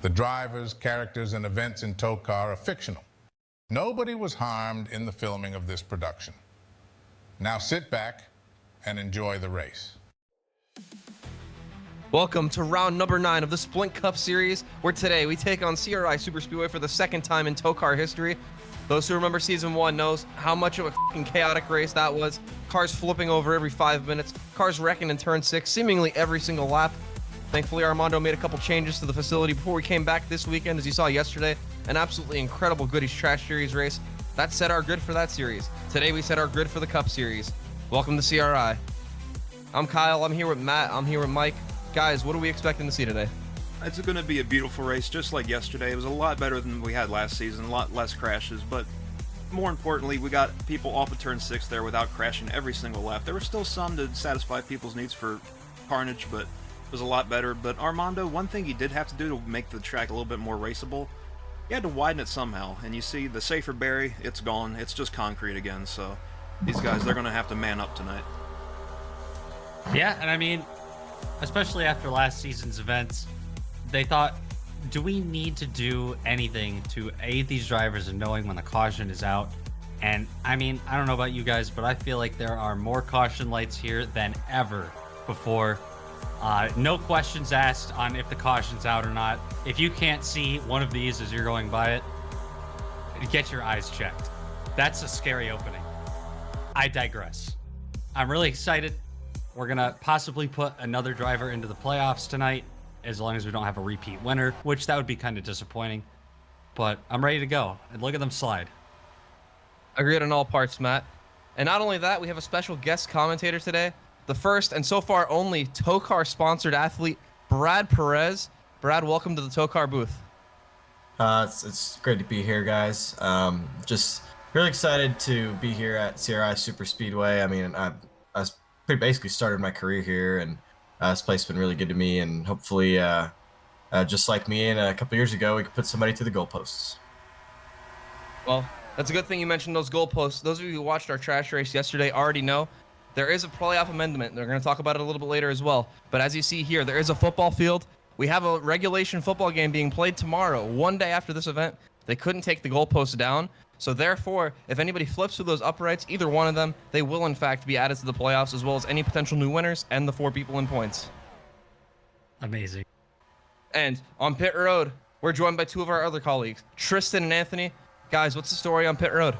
The drivers, characters, and events in TOECAR are fictional. Nobody was harmed in the filming of this production. Now sit back and enjoy the race. Welcome to round number 9 of the Splint Cup Series, where today we take on CRI Superspeedway for the second time in TOECAR history. Those who remember Season 1 knows how much of a fucking chaotic race that was. Cars flipping over every 5 minutes, cars wrecking in turn 6 seemingly every single lap. Thankfully, Armando made a couple changes to the facility before we came back this weekend, as you saw yesterday. An absolutely incredible Goodies Trash Series race. That set our grid for that series. Today we set our grid for the Cup Series. Welcome to CRI. I'm Kyle, I'm here with Matt, I'm here with Mike. Guys, what are we expecting to see today? It's going to be a beautiful race, just like yesterday. It was a lot better than we had last season, a lot less crashes, but more importantly, we got people off of turn 6 there without crashing every single lap. There were still some to satisfy people's needs for carnage, but it was a lot better. But Armando, one thing he did have to do to make the track a little bit more raceable, he had to widen it somehow. And you see, the safer berry, it's gone. It's just concrete again, so these guys, they're going to have to man up tonight. Yeah, and I mean, especially after last season's events, they thought, do we need to do anything to aid these drivers in knowing when the caution is out? And I mean, I don't know about you guys, but I feel like there are more caution lights here than ever before. No questions asked on if the caution's out or not. If you can't see one of these as you're going by it, get your eyes checked. That's a scary opening. I digress. I'm really excited. We're going to possibly put another driver into the playoffs tonight, as long as we don't have a repeat winner, which that would be kind of disappointing. But I'm ready to go. And look at them slide. Agreed on all parts, Matt. And not only that, we have a special guest commentator today. The first and so far only TOECAR-sponsored athlete, Brad Perez. Brad, welcome to the TOECAR booth. It's great to be here, guys. Just really excited to be here at CRI Superspeedway. I mean, I basically started my career here, and this place has been really good to me, and hopefully, just like me and a couple years ago, we could put somebody through the goalposts. Well, that's a good thing you mentioned those goalposts. Those of you who watched our trash race yesterday already know there is a playoff amendment. They're going to talk about it a little bit later as well. But as you see here, there is a football field. We have a regulation football game being played tomorrow, one day after this event. They couldn't take the goalposts down. So therefore, if anybody flips through those uprights, either one of them, they will in fact be added to the playoffs, as well as any potential new winners and the 4 people in points. Amazing. And on pit road, we're joined by 2 of our other colleagues, Tristan and Anthony. Guys, what's the story on pit road?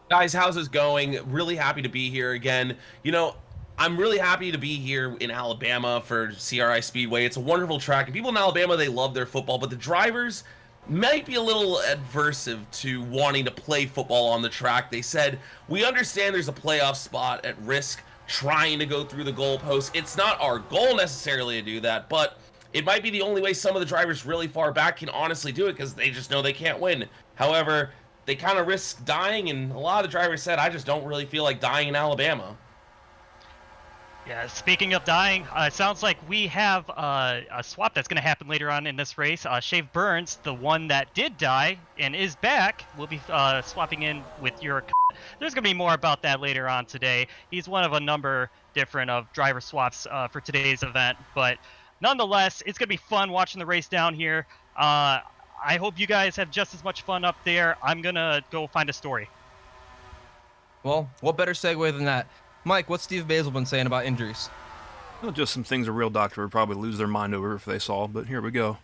Guys, how's this going? Really happy to be here again. You know, I'm really happy to be here in Alabama for CRI Speedway. It's a wonderful track, and people in Alabama, they love their football, but the drivers might be a little adversive to wanting to play football on the track. They said, we understand there's a playoff spot at risk trying to go through the goalpost. It's not our goal necessarily to do that, but it might be the only way some of the drivers really far back can honestly do it, because they just know they can't win. However, they kind of risk dying, and a lot of the drivers said, I just don't really feel like dying in Alabama. Yeah, speaking of dying, it sounds like we have a swap that's going to happen later on in this race. Shave Burns, the one that did die and is back, will be swapping in with your. There's going to be more about that later on today. He's one of a number different of driver swaps for today's event, but nonetheless, it's going to be fun watching the race down here. I hope you guys have just as much fun up there. I'm going to go find a story. Well, what better segue than that? Mike, what's Steve Basil been saying about injuries? Well, just some things a real doctor would probably lose their mind over if they saw, but here we go.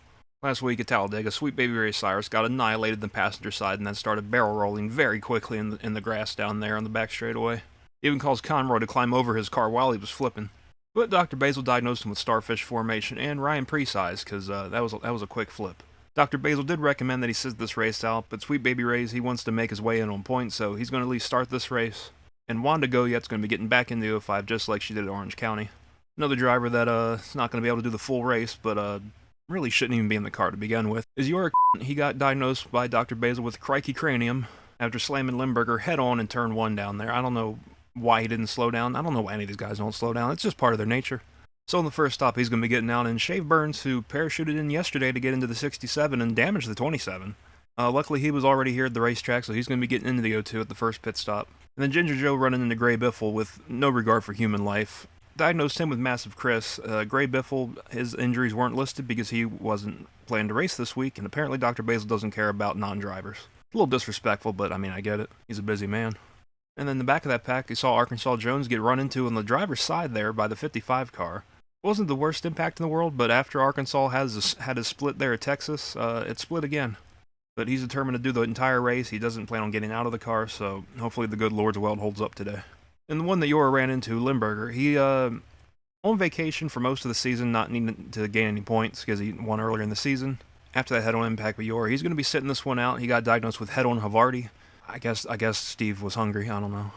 Last week at Talladega, Sweet Baby Ray Cyrus got annihilated on the passenger side and then started barrel rolling very quickly in the grass down there on the back straightaway. Even caused Conroy to climb over his car while he was flipping. But Dr. Basil diagnosed him with starfish formation and Ryan pre-size, because that was a quick flip. Dr. Basil did recommend that he sit this race out, but Sweet Baby Ray's, he wants to make his way in on points, so he's going to at least start this race. And Wanda Goyette's going to be getting back into the 05 just like she did at Orange County. Another driver that is not going to be able to do the full race, but really shouldn't even be in the car to begin with, is Yorick. He got diagnosed by Dr. Basil with crikey cranium after slamming Limburger head on in turn 1 down there. I don't know why he didn't slow down. I don't know why any of these guys don't slow down. It's just part of their nature. So in the first stop, he's going to be getting out, and Shave Burns, who parachuted in yesterday to get into the 67 and damage the 27. Luckily, he was already here at the racetrack, so he's going to be getting into the O2 at the first pit stop. And then Ginger Joe running into Gray Biffle with no regard for human life. diagnosed him with massive Chris. Gray Biffle, his injuries weren't listed because he wasn't planning to race this week, and apparently Dr. Basil doesn't care about non-drivers. A little disrespectful, but I mean, I get it. He's a busy man. And then in the back of that pack, you saw Arkansas Jones get run into on the driver's side there by the 55 car. It wasn't the worst impact in the world, but after Arkansas had his split there at Texas, it split again. But he's determined to do the entire race. He doesn't plan on getting out of the car, so hopefully the good Lord's will holds up today. And the one that Yora ran into, Limburger, he on vacation for most of the season, not needing to gain any points because he won earlier in the season. After that head-on impact with Yora, he's going to be sitting this one out. He got diagnosed with head-on Havarti. I guess Steve was hungry. I don't know.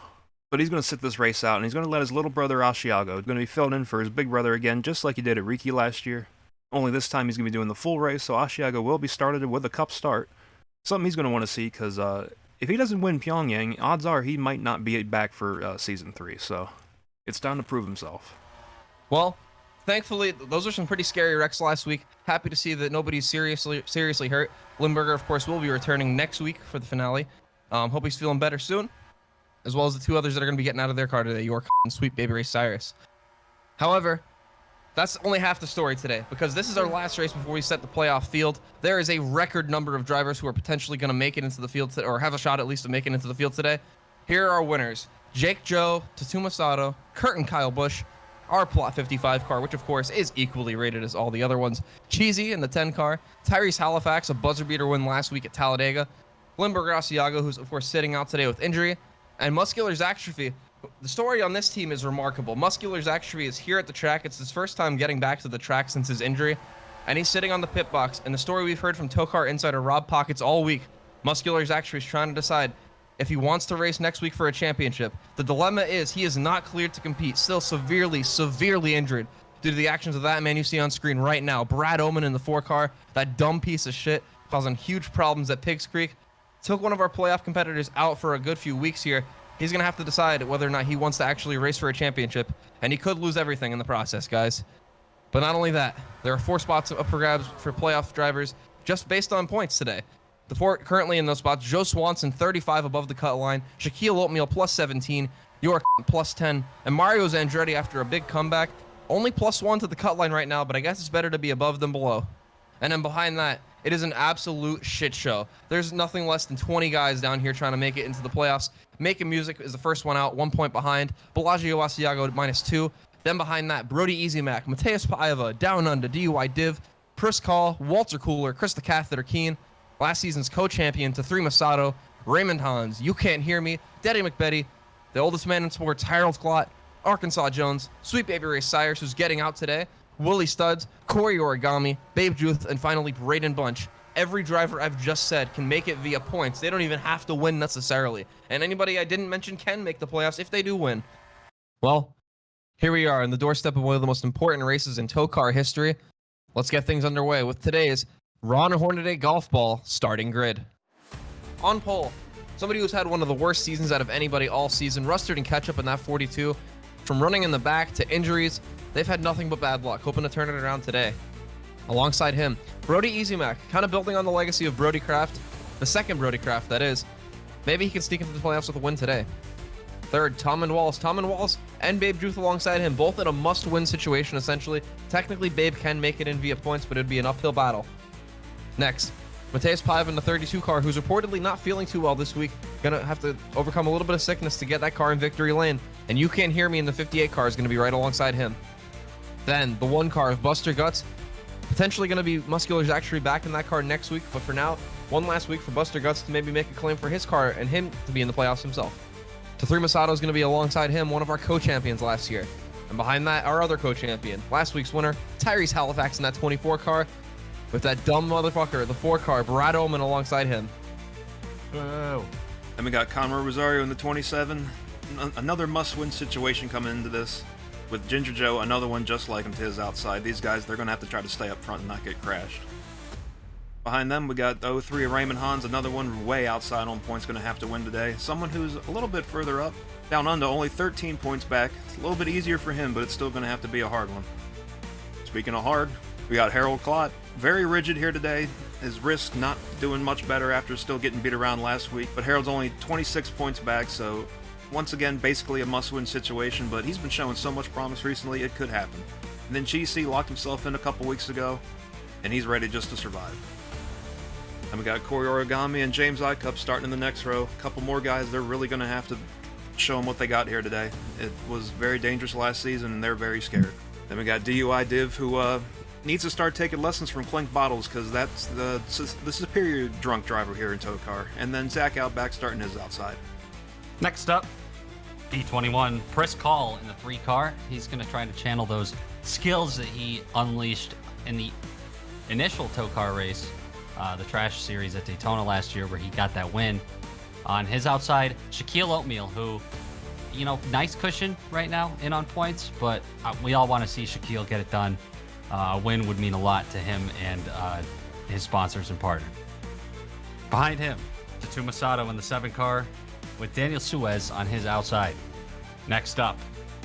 But he's going to sit this race out, and he's going to let his little brother Asiago, going to be filled in for his big brother again, just like he did at Riki last year. Only this time he's going to be doing the full race, so Asiago will be started with a cup start. Something he's going to want to see, because if he doesn't win Pyongyang, odds are he might not be back for Season 3, so it's time to prove himself. Well, thankfully, those are some pretty scary wrecks last week. Happy to see that nobody's seriously hurt. Limburger, of course, will be returning next week for the finale. Hope he's feeling better soon, as well as the two others that are going to be getting out of their car today, York and Sweet Baby Ray Cyrus. However, that's only half the story today, because this is our last race before we set the playoff field. There is a record number of drivers who are potentially going to make it into the field, or have a shot at least of making it into the field today. Here are our winners: Jake Joe, Tatuma Sato, Kurt and Kyle Busch, our Plot 55 car, which of course is equally rated as all the other ones, Cheesy in the 10 car, Tyrese Halifax, a buzzer beater win last week at Talladega, Limburger Asiago, who's of course sitting out today with injury, and Muscular Zastrophe. The story on this team is remarkable. Muscular Zastrophe is here at the track. It's his first time getting back to the track since his injury, and he's sitting on the pit box. And the story we've heard from TOECAR insider Rob Pockets all week, Muscular Zastrophe is trying to decide if he wants to race next week for a championship. The dilemma is he is not cleared to compete, still severely injured due to the actions of that man you see on screen right now, Brad Oman in the 4 car, that dumb piece of shit, causing huge problems at Pigs Creek. Took one of our playoff competitors out for a good few weeks here. He's going to have to decide whether or not he wants to actually race for a championship, and he could lose everything in the process, guys. But not only that, there are 4 spots up for grabs for playoff drivers just based on points today. The 4 currently in those spots: Joe Swanson, 35 above the cut line, Shaquille Oatmeal, plus 17, York, plus 10, and Mario Zandretti, after a big comeback, only plus 1 to the cut line right now, but I guess it's better to be above than below. And then behind that, it is an absolute shit show. There's nothing less than 20 guys down here trying to make it into the playoffs. Making Music is the first one out, 1 point behind. Bellagio Asiago -2. Then behind that, Brody Easy Mac, Mateus Paiva, Down Under, DUI Div, Chris Call, Walter Cooler, Chris the Catheter Keen, last season's co-champion Tathree Masato, Raymond Hans, You Can't Hear Me, Daddy McBetty, the oldest man in sports, Harold Klott, Arkansas Jones, Sweet Baby Ray Cyrus, who's getting out today, Willie Studs, Corey Origami, Babe Juth, and finally Braden Bunch. Every driver I've just said can make it via points. They don't even have to win necessarily. And anybody I didn't mention can make the playoffs if they do win. Well, here we are on the doorstep of one of the most important races in TOECAR history. Let's get things underway with today's Ron Hornaday Golf Ball starting grid. On pole, somebody who's had one of the worst seasons out of anybody all season, Rustard and Ketchup in that 42. From running in the back to injuries, they've had nothing but bad luck, hoping to turn it around today. Alongside him, Brody Easy Mac, kind of building on the legacy of Brody Kraft, the second Brody Kraft, that is. Maybe he can sneak into the playoffs with a win today. Third, Tom and Walls and Babe Juth alongside him, both in a must-win situation, essentially. Technically, Babe can make it in via points, but it'd be an uphill battle. Next, Mateus Paiva in the 32 car, who's reportedly not feeling too well this week. Gonna have to overcome a little bit of sickness to get that car in victory lane. And You Can't Hear Me in the 58 car is going to be right alongside him. Then, the 1 car of Buster Guts. Potentially going to be Muscular actually back in that car next week, but for now, one last week for Buster Guts to maybe make a claim for his car and him to be in the playoffs himself. Tathree Masato is going to be alongside him, one of our co-champions last year. And behind that, our other co-champion, last week's winner, Tyrese Halifax in that 24 car, with that dumb motherfucker, the 4 car, Brad Oman alongside him. Whoa. And we got Conroy Rosario in the 27. Another must-win situation coming into this. With Ginger Joe, another one just like him to his outside. These guys, they're going to have to try to stay up front and not get crashed. Behind them, we got 03 of Raymond Hans, another one way outside on points, going to have to win today. Someone who's a little bit further up, down under, only 13 points back. It's a little bit easier for him, but it's still going to have to be a hard one. Speaking of hard, we got Harold Klott, very rigid here today. His wrist not doing much better after still getting beat around last week, but Harold's only 26 points back, so once again, basically a must-win situation, but he's been showing so much promise recently, it could happen. And then GC locked himself in a couple weeks ago, and he's ready just to survive. And we got Corey Origami and James Icup starting in the next row. A couple more guys, they're really going to have to show them what they got here today. It was very dangerous last season, and they're very scared. Then we got DUI Div, who needs to start taking lessons from Clink Bottles, because that's the superior drunk driver here in TOECAR. And then Zach Outback starting his outside. Next up, D21, Chris Call in the 3 car. He's going to try to channel those skills that he unleashed in the initial TOECAR race, the Trash Series at Daytona last year, where he got that win. On his outside, Shaquille Oatmeal, who, you know, nice cushion right now in on points, but we all want to see Shaquille get it done. A win would mean a lot to him and his sponsors and partner. Behind him, Tatu Masato in the 7 car with Daniel Suez on his outside. Next up,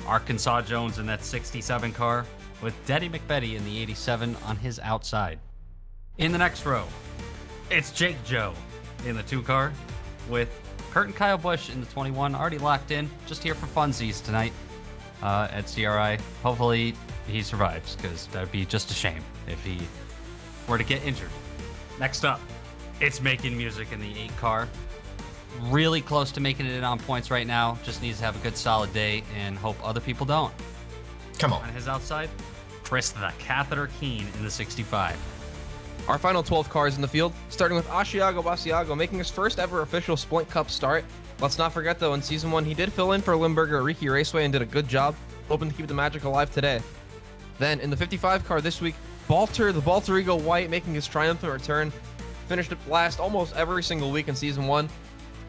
Arkansas Jones in that 67 car with Deddy McBetty in the 87 on his outside. In the next row, it's Jake Joe in the 2 car with Kurt and Kyle Busch in the 21, already locked in, just here for funsies tonight at CRI. Hopefully he survives, because that would be just a shame if he were to get injured. Next up, it's Making Music in the 8 car. Really close to making it on points right now. Just needs to have a good solid day and hope other people don't. Come on. On his outside, Chris the Catheter Keen in the 65. Our final 12 cars in the field, starting with Asiago Basiago, making his first ever official Splint Cup start. Let's not forget, though, in Season 1, he did fill in for Limburger at Riki Raceway and did a good job, hoping to keep the magic alive today. Then, in the 55 car this week, Balter, the Balterigo White, making his triumphant return, finished last almost every single week in Season 1.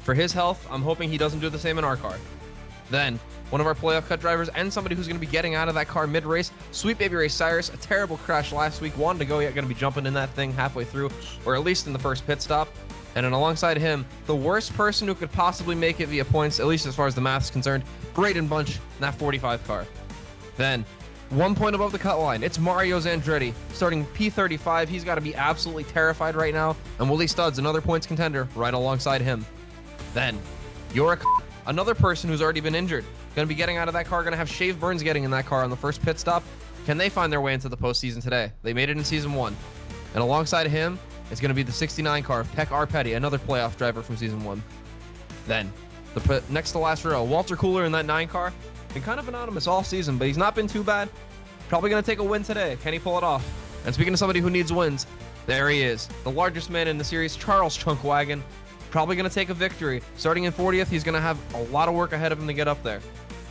For his health, I'm hoping he doesn't do the same in our car. Then, one of our playoff cut drivers and somebody who's going to be getting out of that car mid-race, Sweet Baby Ray Cyrus, a terrible crash last week, wanted to go yet, going to be jumping in that thing halfway through, or at least in the first pit stop. And then alongside him, the worst person who could possibly make it via points, at least as far as the math is concerned, Braden Bunch in that 45 car. Then, 1 point above the cut line, it's Mario Zandretti, starting P35. He's got to be absolutely terrified right now. And Willie Studs, another points contender, right alongside him. Then, Yorick, another person who's already been injured, going to be getting out of that car, going to have Shave Burns getting in that car on the first pit stop. Can they find their way into the postseason today? They made it in Season 1. And alongside him is going to be the 69 car of Peck Arpetti, another playoff driver from Season 1. Then, the next to last row, Walter Cooler in that 9 car. Been kind of anonymous all season, but he's not been too bad. Probably going to take a win today. Can he pull it off? And speaking of somebody who needs wins, there he is. The largest man in the series, Charles Chunkwagon. Probably going to take a victory. Starting in 40th, he's going to have a lot of work ahead of him to get up there.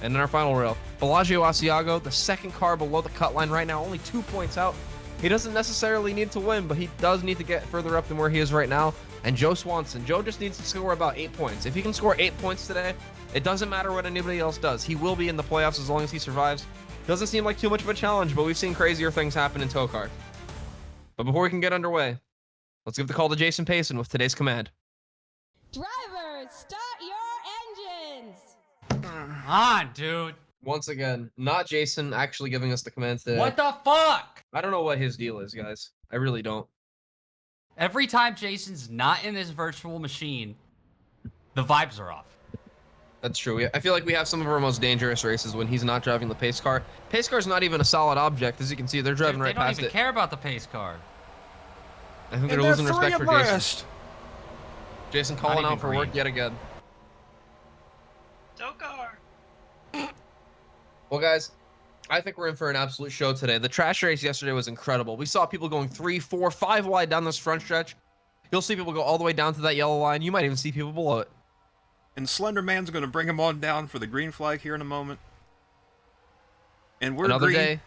And in our final row, Bellagio Asiago, the 2nd car below the cut line right now, only 2 points out. He doesn't necessarily need to win, but he does need to get further up than where he is right now. And Joe Swanson. Joe just needs to score about 8 points. If he can score 8 points today, it doesn't matter what anybody else does. He will be in the playoffs as long as he survives. Doesn't seem like too much of a challenge, but we've seen crazier things happen in TOECAR. But before we can get underway, let's give the call to Jason Payson with today's command. Drivers, start your engines! On, dude. Once again, not Jason actually giving us the command today. What the fuck? I don't know what his deal is, guys. I really don't. Every time Jason's not in this virtual machine, the vibes are off. That's true. I feel like we have some of our most dangerous races when he's not driving the pace car. Pace car's not even a solid object. As you can see, they're driving right past it. They don't even care about the pace car. I think they're losing respect for Jason. Jason. Jason calling out for work yet again. TOECAR. Well, guys, I think we're in for an absolute show today. The trash race yesterday was incredible. We saw people going 3, 4, 5 wide down this front stretch. You'll see people go all the way down to that yellow line. You might even see people below it. And Slender Man's going to bring him on down for the green flag here in a moment. And we're another green. Day.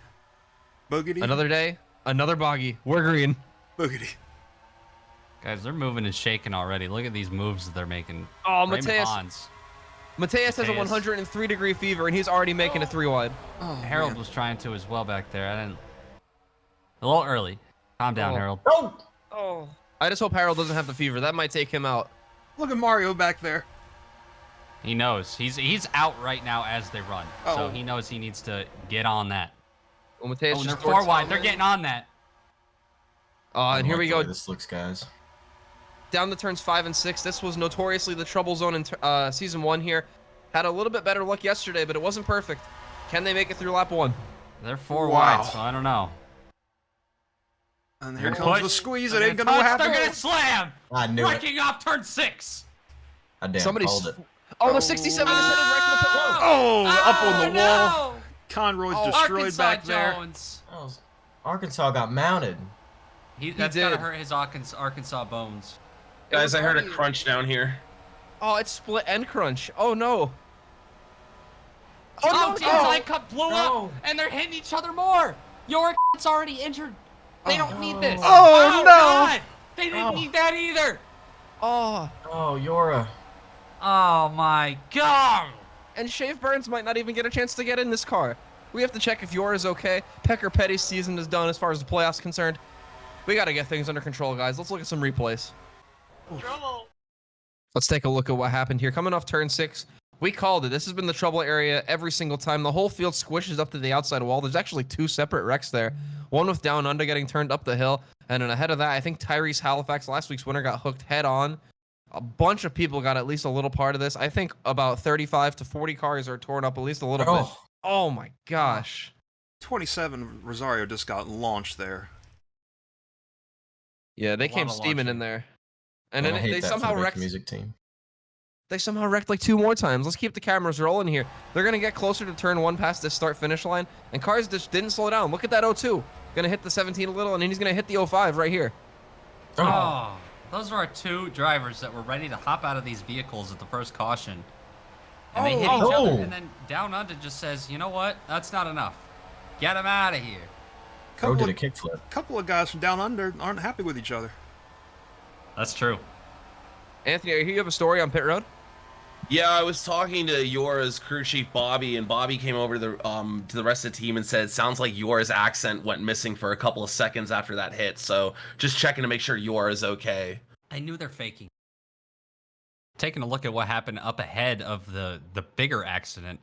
Boogity. Another day. Another boggy. We're green. Boogity. Guys, they're moving and shaking already. Look at these moves that they're making. Oh, Mateus has a 103-degree fever, and he's already making a 3 wide. Oh, Harold was trying to as well back there. A little early. Calm down, Harold. Oh. I just hope Harold doesn't have the fever. That might take him out. Look at Mario back there. He knows. He's out right now as they run. Oh. So he knows he needs to get on that. Well, Mateus they're just 4 wide. They're getting on that. And here we go. This looks, guys. Down the turns 5 and 6. This was notoriously the trouble zone in Season 1 here. Had a little bit better luck yesterday, but it wasn't perfect. Can they make it through lap 1? They're 4 Wow. wide, so I don't know. And They're here gonna comes the push, squeeze. they're It ain't gonna gonna touch, happen. They're gonna slam. I knew it. Breaking off turn 6. I damn Somebody's. called it. Oh, the 67 is headed right to the pit wall. Oh, up on the wall. No! Conroy's destroyed Arkansas back there. Jones. Oh, Arkansas got mounted. That's gotta did. hurt his Arkansas bones. Guys, I heard a already- crunch down here. Oh, it's split and crunch. Oh no. Oh, no, Team no. Light Cup blew up, and they're hitting each other more. York's already injured. They don't need this. Oh, no. God. They didn't need that either. Oh. Oh, Yora. Oh my God. And Shave Burns might not even get a chance to get in this car. We have to check if yours is okay. Pecker Petty's season is done as far as the playoffs concerned. We got to get things under control, guys. Let's look at some replays. Let's take a look at what happened here. Coming off turn 6, we called it. This has been the trouble area every single time. The whole field squishes up to the outside wall. There's actually 2 separate wrecks there. One with Down Under getting turned up the hill. And then ahead of that, I think Tyrese Halifax, last week's winner, got hooked head on. A bunch of people got at least a little part of this. I think about 35 to 40 cars are torn up at least a little bit. Oh my gosh. 27 Rosario just got launched there. Yeah, they A lot came of steaming launching. in there. And Man, then I hate they that somehow for the wrecked. music team. They somehow wrecked like 2 more times. Let's keep the cameras rolling here. They're going to get closer to turn 1 past this start-finish line. And cars just didn't slow down. Look at that 02. Going to hit the 17 a little, and then he's going to hit the 05 right here. Oh, those are our 2 drivers that were ready to hop out of these vehicles at the first caution. And they hit each Oh. other, and then Down Under just says, you know what? That's not enough. Get them out of here. Bro Couple did a of, kickflip. couple of guys from down under aren't happy with each other. That's true. Anthony, I hear you have a story on pit road? Yeah, I was talking to Yora's crew chief Bobby, and Bobby came over to the rest of the team and said, "Sounds like Yora's accent went missing for a couple of seconds after that hit. So just checking to make sure Yora's okay." I knew they're faking. Taking a look at what happened up ahead of the bigger accident,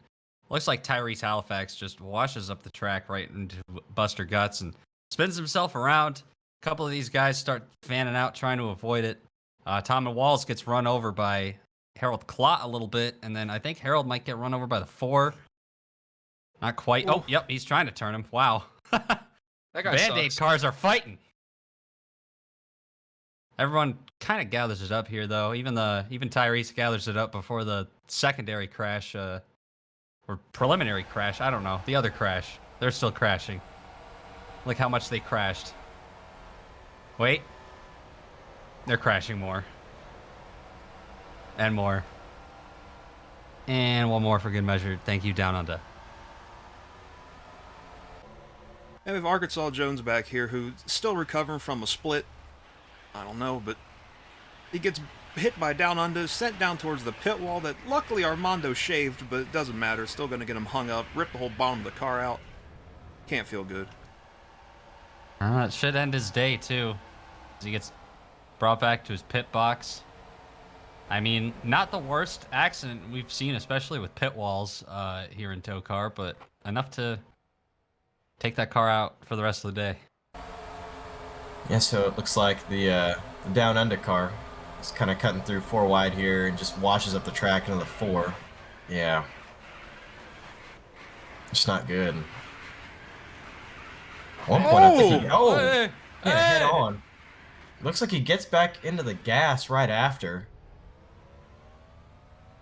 looks like Tyrese Halifax just washes up the track right into Buster Guts and spins himself around. A couple of these guys start fanning out, trying to avoid it. Tom Walls gets run over by Harold Klott a little bit, and then I think Harold might get run over by the 4. Not quite. Oh, yep, he's trying to turn him. Wow. That guy Band-Aid sucks. cars are fighting. Everyone kind of gathers it up here, though. Even Tyrese gathers it up before the secondary crash, or preliminary crash. I don't know. The other crash. They're still crashing. Look how much they crashed. Wait. They're crashing more. And more. And one more for good measure. Thank you, Down Under. And we have Arkansas Jones back here who's still recovering from a split. I don't know, but he gets hit by Down Under, sent down towards the pit wall that luckily Armando shaved, but it doesn't matter. It's still going to get him hung up, rip the whole bottom of the car out. Can't feel good. It should end his day, too. As he gets brought back to his pit box. I mean, not the worst accident we've seen, especially with pit walls here in TOECAR, but enough to take that car out for the rest of the day. Yeah, so it looks like the Down Under car is kind of cutting through 4 wide here and just washes up the track into the 4. Yeah. It's not good. At one point, I think he... Oh! Hey! Yeah, head on. Looks like he gets back into the gas right after.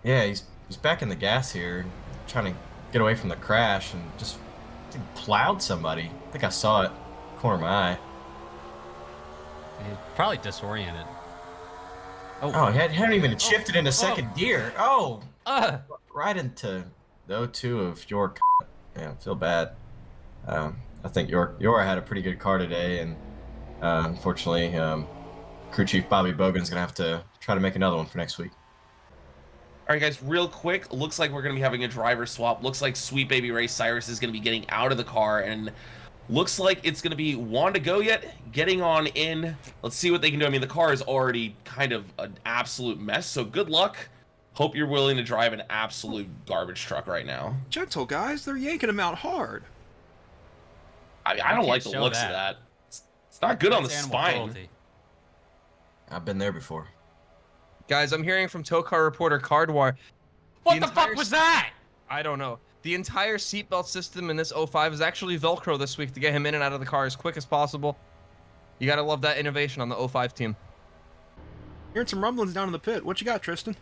Yeah, he's back in the gas here, trying to get away from the crash, and just plowed somebody. I think I saw it, corner of my eye. He's probably disoriented. Oh, he hadn't even shifted into second gear. Oh, right into the 02 of York. Yeah, I feel bad. I think Yora had a pretty good car today, and unfortunately, crew chief Bobby Bogan's gonna have to try to make another one for next week. All right, guys, real quick, looks like we're going to be having a driver swap. Looks like Sweet Baby Ray Cyrus is going to be getting out of the car, and looks like it's going to be Wanda Goyet getting on in. Let's see what they can do. I mean, the car is already kind of an absolute mess, so good luck. Hope you're willing to drive an absolute garbage truck right now. Gentle guys, they're yanking him out hard. I don't like the show looks that. of that. It's not good on the That's animal spine. cruelty. I've been there before. Guys, I'm hearing from TOECAR reporter Cardwar. What the fuck was that? I don't know. The entire seatbelt system in this 05 is actually Velcro this week to get him in and out of the car as quick as possible. You gotta love that innovation on the 05 team. Hearing some rumblings down in the pit. What you got, Tristan?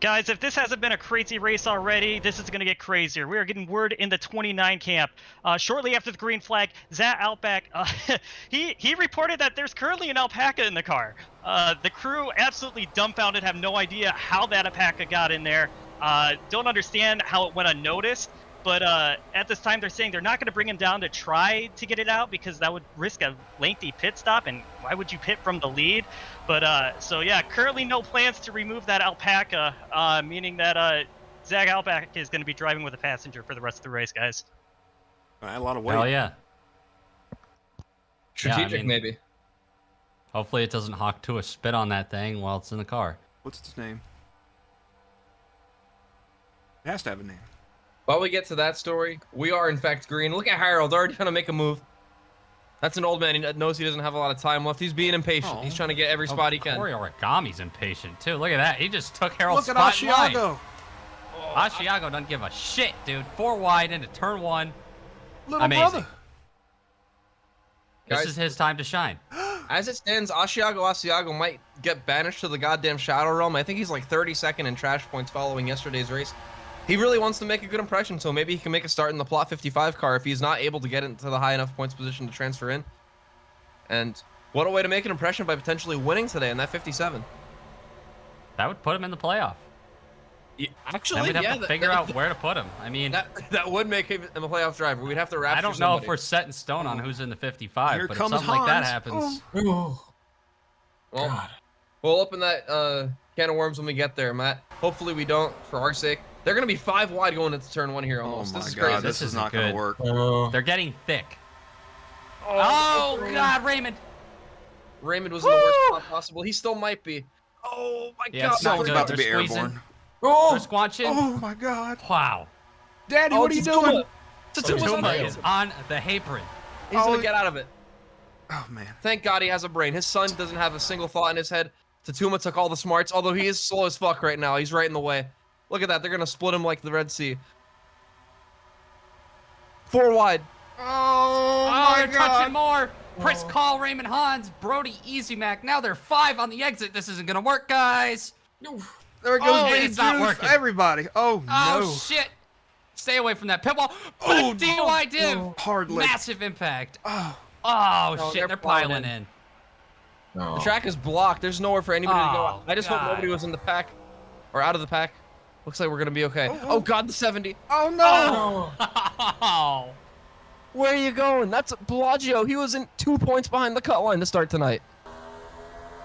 Guys, if this hasn't been a crazy race already, this is going to get crazier. We are getting word in the 29 camp. Shortly after the green flag, Zach Outback, he reported that there's currently an alpaca in the car. The crew absolutely dumbfounded, have no idea how that alpaca got in there. Don't understand how it went unnoticed. But at this time, they're saying they're not going to bring him down to try to get it out because that would risk a lengthy pit stop. And why would you pit from the lead? But so, yeah, currently no plans to remove that alpaca, meaning that Zach Outback is going to be driving with a passenger for the rest of the race, guys. A lot of weight. Hell yeah. Strategic, Yeah, I mean, maybe. Hopefully it doesn't hawk to a spit on that thing while it's in the car. What's its name? It has to have a name. While we get to that story, we are in fact green. Look at Harold, already trying to make a move. That's an old man. He knows he doesn't have a lot of time left. He's being impatient. He's trying to get every spot he can. Corey Origami's impatient too. Look at that. He just took Harold's Look at spot in line. Asiago. Asiago doesn't give a shit, dude. 4 wide into turn 1. Little Amazing. brother. This Guys, is his time to shine. as it stands, Asiago might get banished to the goddamn Shadow Realm. I think he's like 32nd in trash points following yesterday's race. He really wants to make a good impression, so maybe he can make a start in the Plot 55 car if he's not able to get into the high enough points position to transfer in. And what a way to make an impression by potentially winning today in that 57. That would put him in the playoff. Yeah, Then actually, we'd have to figure out where to put him. I mean, that would make him a playoff driver. We'd have to rapture I don't know somebody. if we're set in stone on who's in the 55, Here but if comes something like that Hans. happens, Oh, Well, God. we'll open that can of worms when we get there, Matt. Hopefully we don't, for our sake. They're going to be 5 wide going into turn 1 here Oh almost. my This is god, crazy. this is isn't not going good. to work. they're getting thick. Oh, God, Raymond. Raymond was in the worst spot possible. He still might be. Oh my Yeah, god. it's not Someone's good. about to They're be squeezing. airborne. They're Oh, squanching. Oh my god. Wow. Daddy, Oh, what are you Tatsuma. doing? Tatsuma's on Tatuma the is on the apron. He's Oh, going to get out of it. Oh man. Thank God he has a brain. His son doesn't have a single thought in his head. Tatuma took all the smarts, although he is slow as fuck right now. He's right in the way. Look at that. They're going to split him like the Red Sea. 4 wide. Oh, they're touching more. Press call Raymond Hans, Brody, Easy Mac. Now they're 5 on the exit. This isn't gonna work, guys. There it goes, Oh, Babe it's not Juice. working. Everybody. Oh Oh no. shit! Stay away from that pit wall. Oh, DUI div. Hard lick. Massive impact. Oh. Oh No, shit! they're They're piling piling. in. no. The track is blocked. There's nowhere for anybody to go. Oh, I just hope God. nobody was in the pack or out of the pack. Looks like we're going to be okay. Oh, God, the 70. Oh no. Oh. Where are you going? That's Bellagio. He was in 2 points behind the cut line to start tonight.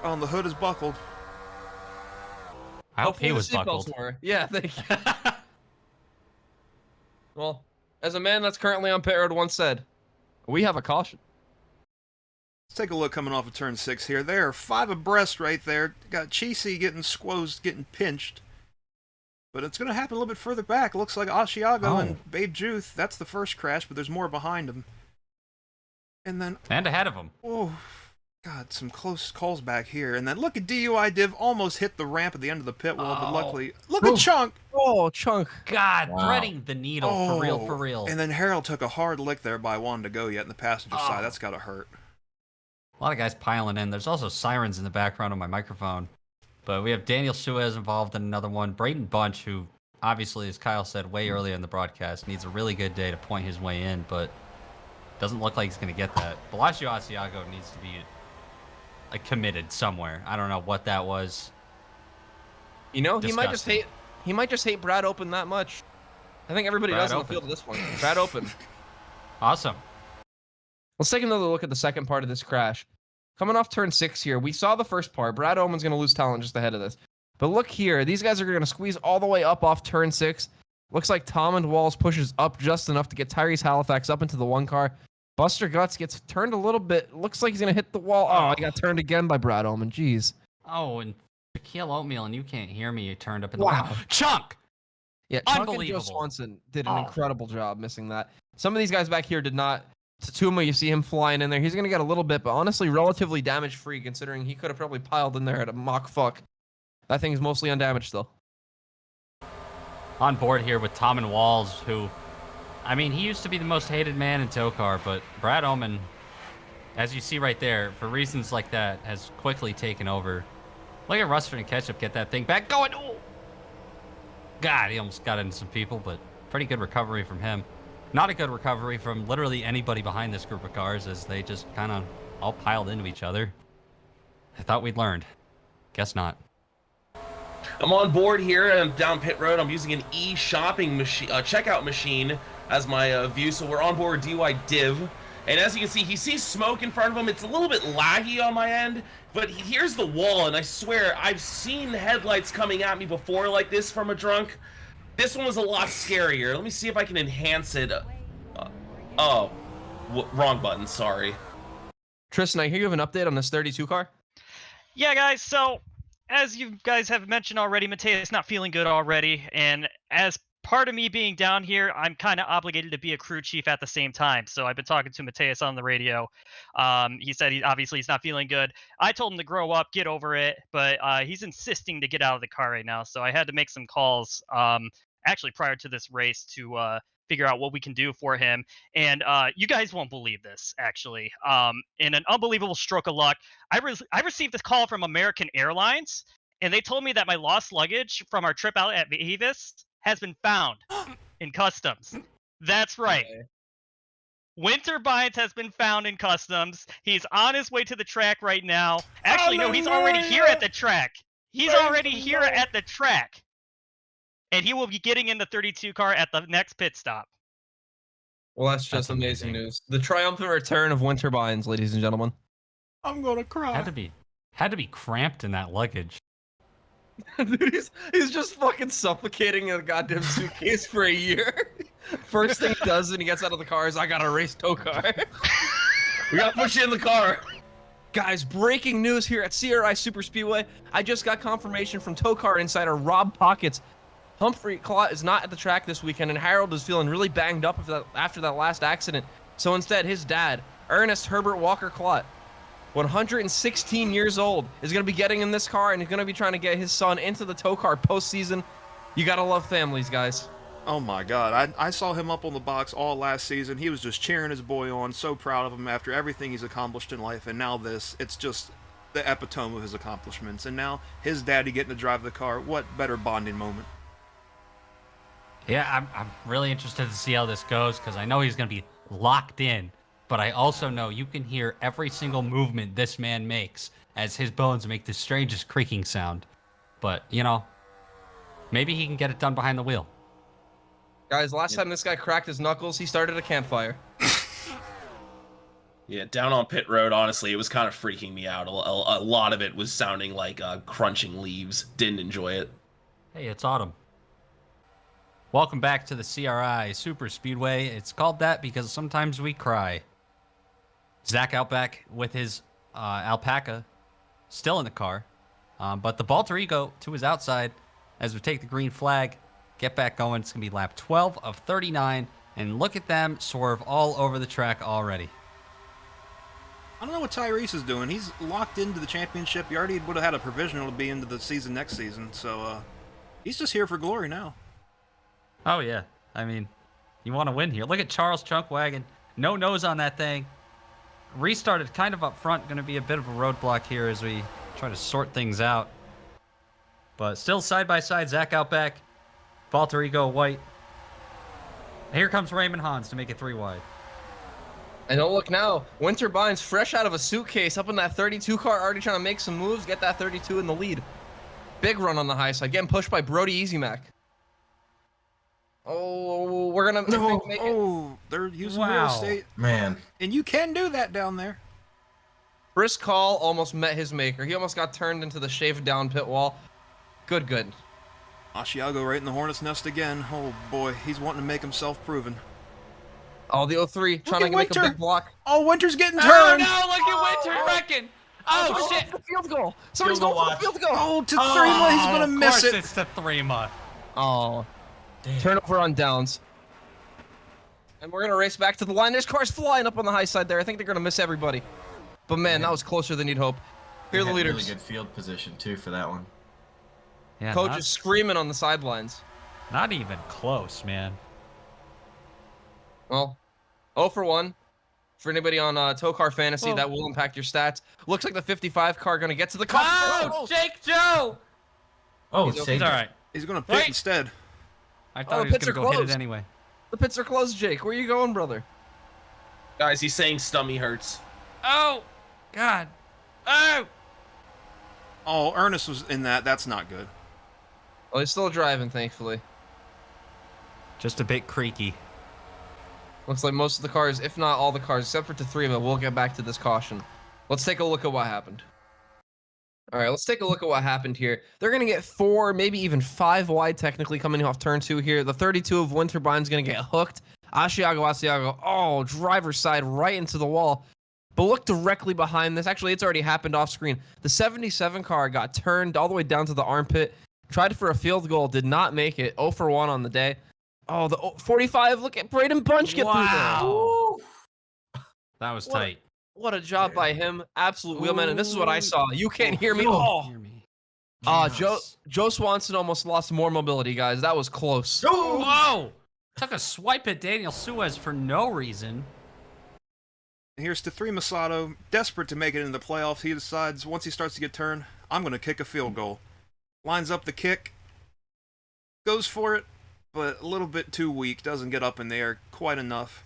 Oh, and the hood is buckled. I hope Hopefully he the was seatbelts buckled. were. Yeah, thank you. Well, as a man that's currently on pit road once said, we have a caution. Let's take a look coming off of turn 6 here. There are 5 abreast right there. Got Cheesy getting squozed, getting pinched. But it's going to happen a little bit further back. Looks like Asiago and Babe Juice. That's the first crash, but there's more behind him. And then, And ahead of him. oh, God, some close calls back here. And then look at DUI Div almost hit the ramp at the end of the pit wall, but Oh. luckily, look at Chunk. Oh, Chunk. God, Wow. threading the needle for real, for real. And then Harold took a hard lick there by one to go yet in the passenger Oh. side. That's got to hurt. A lot of guys piling in. There's also sirens in the background of my microphone. But we have Daniel Suez involved in another one. Braden Bunch, who obviously, as Kyle said way earlier in the broadcast, needs a really good day to point his way in, but doesn't look like he's going to get that. Bellagio Asiago needs to be committed somewhere. I don't know what that was. You know, he might Disgusting. just hate Brad Open that much. I think everybody Brad does on the Open. field at this point. Brad Open. Awesome. Let's take another look at the second part of this crash. Coming off turn 6 here, we saw the first part. Brad Oman's going to lose talent just ahead of this. But look here, these guys are going to squeeze all the way up off turn 6. Looks like Tom and Walls pushes up just enough to get Tyrese Halifax up into the 1 car. Buster Guts gets turned a little bit. Looks like he's going to hit the wall. Oh, he got turned again by Brad Oman. Jeez. Oh, and Shaquille Oatmeal, and you can't hear me. You turned up in the Wow. window. Chunk! Yeah, Chunk and Joe Unbelievable. Swanson did an Oh. incredible job missing that. Some of these guys back here did not. Tatuma, you see him flying in there. He's going to get a little bit, but honestly, relatively damage-free considering he could have probably piled in there at a mock fuck. That thing is mostly undamaged still. on board here with Tom and Walls, who, I mean, he used to be the most hated man in TOECAR, but Brad Oman, as you see right there, for reasons like that, has quickly taken over. Look at Rustford and Ketchup get that thing back going. Ooh. God, he almost got into some people, but pretty good recovery from him. Not a good recovery from literally anybody behind this group of cars, as they just kind of all piled into each other. I thought we'd learned. Guess not. I'm on board here and I'm down pit road. I'm using an e-shopping machine, checkout machine as my view. So we're on board DY Div. And as you can see, he sees smoke in front of him. It's a little bit laggy on my end, but here's the wall. And I swear, I've seen headlights coming at me before like this from a drunk. This one was a lot scarier. Let me see if I can enhance it. Wrong button, sorry. Tristan, I hear you have an update on this 32 car? Yeah, guys, so as you guys have mentioned already, Mateus not feeling good already, and as part of me being down here, I'm kind of obligated to be a crew chief at the same time. So I've been talking to Mateus on the radio. He said he's not feeling good. I told him to grow up, get over it, but he's insisting to get out of the car right now. So I had to make some calls actually prior to this race to figure out what we can do for him. And you guys won't believe this, actually. In an unbelievable stroke of luck, I received a call from American Airlines, and they told me that my lost luggage from our trip out at Avis has been found in customs. That's right. Okay. Winter Bynes has been found in customs. He's on his way to the track right now. Actually, no, he's already here at the track. He's already here at the track. And he will be getting in the 32 car at the next pit stop. Well, that's just amazing news. The triumphant return of Winter Bynes, ladies and gentlemen. I'm gonna cry. Had to be cramped in that luggage. Dude, he's just fucking suffocating in a goddamn suitcase for a year. First thing he does when he gets out of the car is, I gotta race TOECAR. We gotta push you in the car. Guys, breaking news here at CRI Super Speedway. I just got confirmation from TOECAR insider Rob Pockets. Humphrey Clot is not at the track this weekend, and Harold is feeling really banged up after that last accident. So instead, his dad, Ernest Herbert Walker Clot, 116 years old, is going to be getting in this car, and he's going to be trying to get his son into the TOECAR postseason. You got to love families, guys. Oh my God, I saw him up on the box all last season. He was just cheering his boy on, so proud of him after everything he's accomplished in life, and now this, it's just the epitome of his accomplishments. And now his daddy getting to drive the car, what better bonding moment? Yeah, I'm really interested to see how this goes, because I know he's going to be locked in. But I also know you can hear every single movement this man makes as his bones make the strangest creaking sound. But, you know, maybe he can get it done behind the wheel. Guys, last time this guy cracked his knuckles, he started a campfire. Yeah, down on pit road, honestly, it was kind of freaking me out. A lot of it was sounding like crunching leaves. Didn't enjoy it. Hey, it's autumn. Welcome back to the CRI Super Speedway. It's called that because sometimes we cry. Zach out back with his alpaca still in the car. But the Balter Ego to his outside as we take the green flag, get back going. It's going to be lap 12 of 39. And look at them swerve all over the track already. I don't know what Tyrese is doing. He's locked into the championship. He already would have had a provisional to be into the season next season. So he's just here for glory now. Oh, yeah. I mean, you want to win here. Look at Charles Chunkwagon. No nose on that thing. Restarted kind of up front. Going to be a bit of a roadblock here as we try to sort things out. But still side by side, Zach out back. Balter Ego white. Here comes Raymond Hans to make it 3 wide. And don't look now. Winter Bynes fresh out of a suitcase up in that 32 car, already trying to make some moves, get that 32 in the lead. Big run on the high side, getting pushed by Brody Easy Mac. Oh, we're gonna make it. Oh, they're using real estate. Man. And you can do that down there. Chris Call almost met his maker. He almost got turned into the shaved down pit wall. Good. Asiago right in the hornet's nest again. Oh boy, he's wanting to make himself proven. Oh, the 03 trying to make a big block. Oh, Winter's getting turned. Oh no, look at Winter wrecking. Oh shit, the field goal. Somebody's going for the field goal. Oh, to Threma, he's gonna miss it. Of course it's to Threma. Oh. Damn. Turnover on downs. And we're going to race back to the line. There's cars flying up on the high side there. I think they're going to miss everybody. But man, that was closer than you'd hope. Here are the leaders. Really good field position too for that one. Yeah, Coach is screaming on the sidelines. Not even close, man. Well, 0 for 1. For anybody on TOECAR Fantasy, Whoa. that will impact your stats. Looks like the 55 car going to get to the cup. Oh, Jake Joe! Oh, He's saved He's all it. right. He's going to pit Wait. instead. I Oh, thought the he was pits gonna are go hit closed. it anyway. The pits are closed, Jake. Where are you going, brother? Guys, he's saying stummy hurts. Oh, God. Oh. Oh, Ernest was in that. That's not good. Well, he's still driving, thankfully. Just a bit creaky. Looks like most of the cars, if not all the cars, except for T3, we'll get back to this caution. Let's take a look at what happened. All right, let's take a look at what happened here. They're going to get 4, maybe even 5 wide technically coming off turn 2 here. The 32 of Winterbine's going to get hooked. Asiago, oh, driver's side right into the wall. But look directly behind this. Actually, it's already happened off screen. The 77 car got turned all the way down to the armpit. Tried for a field goal, did not make it. 0 for 1 on the day. Oh, the 45, look at Braden Bunch get through there. Wow. That was tight. What a job by him. Absolute wheelman. And this is what I saw. You can't hear me. Oh, Hear me. Joe Swanson almost lost more mobility, guys. That was close. Whoa! Took a swipe at Daniel Suez for no reason. Here's to 3 Masato, desperate to make it into the playoffs. He decides once he starts to get turned, I'm going to kick a field goal. Lines up the kick, goes for it, but a little bit too weak, doesn't get up in the air quite enough.